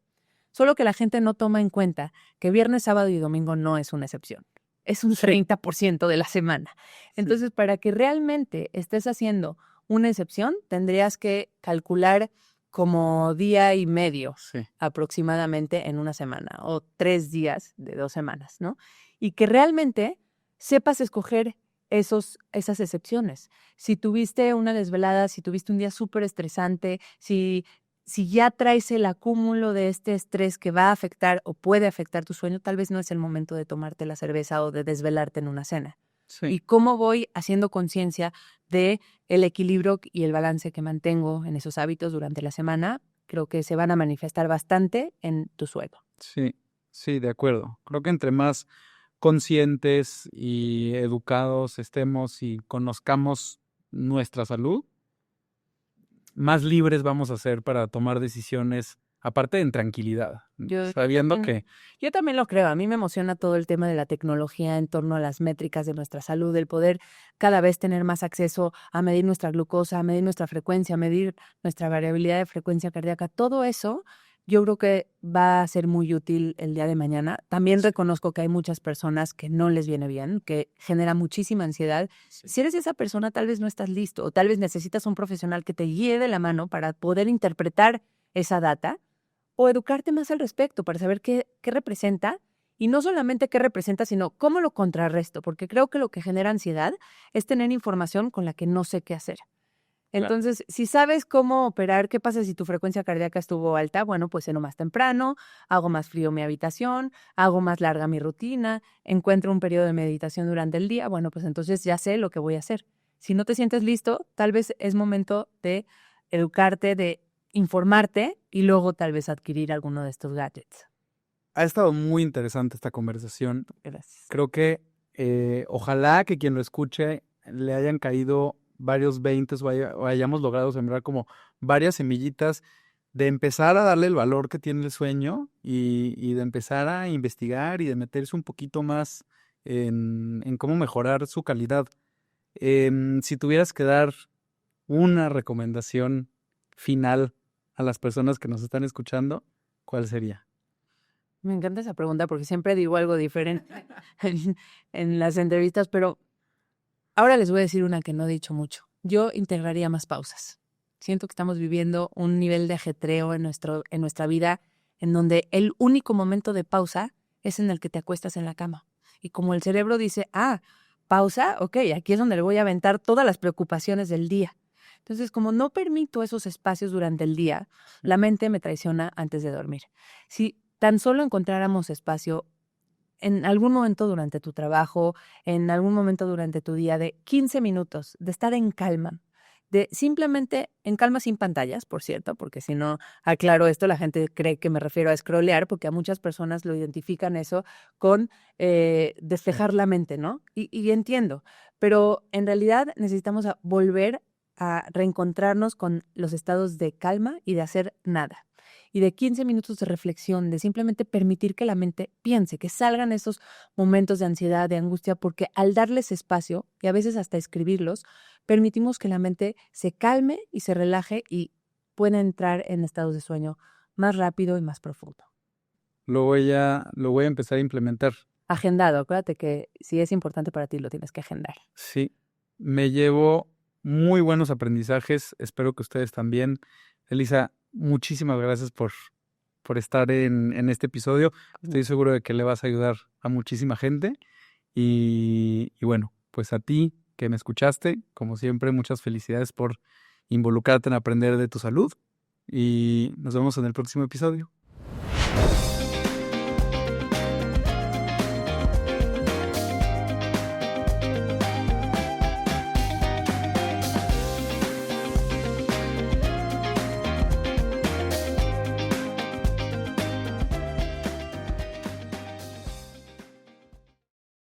[SPEAKER 2] Solo que la gente no toma en cuenta que viernes, sábado y domingo no es una excepción, es un 30% de la semana. Entonces, para que realmente estés haciendo una excepción, tendrías que calcular como día y medio aproximadamente en una semana o 3 días de 2 semanas, ¿no? Y que realmente sepas escoger esas excepciones. Si tuviste una desvelada, si tuviste un día súper estresante, si ya traes el acúmulo de este estrés que va a afectar o puede afectar tu sueño, tal vez no es el momento de tomarte la cerveza o de desvelarte en una cena.
[SPEAKER 1] Sí.
[SPEAKER 2] Y cómo voy haciendo conciencia de el equilibrio y el balance que mantengo en esos hábitos durante la semana, creo que se van a manifestar bastante en tu sueño.
[SPEAKER 1] Sí, de acuerdo. Creo que entre más conscientes y educados estemos y conozcamos nuestra salud, más libres vamos a ser para tomar decisiones, aparte en tranquilidad, sabiendo que...
[SPEAKER 2] Yo también lo creo. A mí me emociona todo el tema de la tecnología en torno a las métricas de nuestra salud, el poder cada vez tener más acceso a medir nuestra glucosa, a medir nuestra frecuencia, a medir nuestra variabilidad de frecuencia cardíaca. Todo eso yo creo que va a ser muy útil el día de mañana. También reconozco que hay muchas personas que no les viene bien, que genera muchísima ansiedad. Si eres esa persona, tal vez no estás listo o tal vez necesitas un profesional que te guíe de la mano para poder interpretar esa data o educarte más al respecto para saber qué representa y no solamente qué representa, sino cómo lo contrarresto, porque creo que lo que genera ansiedad es tener información con la que no sé qué hacer. Entonces, si sabes cómo operar, ¿qué pasa si tu frecuencia cardíaca estuvo alta? Bueno, pues ceno más temprano, hago más frío mi habitación, hago más larga mi rutina, encuentro un periodo de meditación durante el día, bueno, pues entonces ya sé lo que voy a hacer. Si no te sientes listo, tal vez es momento de educarte, de informarte y luego tal vez adquirir alguno de estos gadgets.
[SPEAKER 1] Ha estado muy interesante esta conversación.
[SPEAKER 2] Gracias.
[SPEAKER 1] Creo que ojalá que quien lo escuche le hayan caído varios veintes o hayamos logrado sembrar como varias semillitas de empezar a darle el valor que tiene el sueño y de empezar a investigar y de meterse un poquito más en cómo mejorar su calidad. Si tuvieras que dar una recomendación final a las personas que nos están escuchando, ¿cuál sería?
[SPEAKER 2] Me encanta esa pregunta porque siempre digo algo diferente en las entrevistas, pero ahora les voy a decir una que no he dicho mucho. Yo integraría más pausas. Siento que estamos viviendo un nivel de ajetreo en nuestra vida en donde el único momento de pausa es en el que te acuestas en la cama. Y como el cerebro dice, pausa, ok, aquí es donde le voy a aventar todas las preocupaciones del día. Entonces, como no permito esos espacios durante el día, la mente me traiciona antes de dormir. Si tan solo encontráramos espacio en algún momento durante tu trabajo, en algún momento durante tu día de 15 minutos, de estar en calma, de simplemente en calma sin pantallas, por cierto, porque si no aclaro esto, la gente cree que me refiero a scrollear, porque a muchas personas lo identifican eso con despejar la mente, ¿no? Y entiendo, pero en realidad necesitamos volver a reencontrarnos con los estados de calma y de hacer nada. Y de 15 minutos de reflexión, de simplemente permitir que la mente piense, que salgan esos momentos de ansiedad, de angustia, porque al darles espacio, y a veces hasta escribirlos, permitimos que la mente se calme y se relaje y pueda entrar en estados de sueño más rápido y más profundo.
[SPEAKER 1] Lo voy a empezar a implementar.
[SPEAKER 2] Agendado, acuérdate que si es importante para ti, lo tienes que agendar.
[SPEAKER 1] Sí, me llevo muy buenos aprendizajes, espero que ustedes también. Elisa, muchísimas gracias por estar en este episodio. Estoy seguro de que le vas a ayudar a muchísima gente. Y bueno, pues a ti que me escuchaste, como siempre, muchas felicidades por involucrarte en aprender de tu salud y nos vemos en el próximo episodio.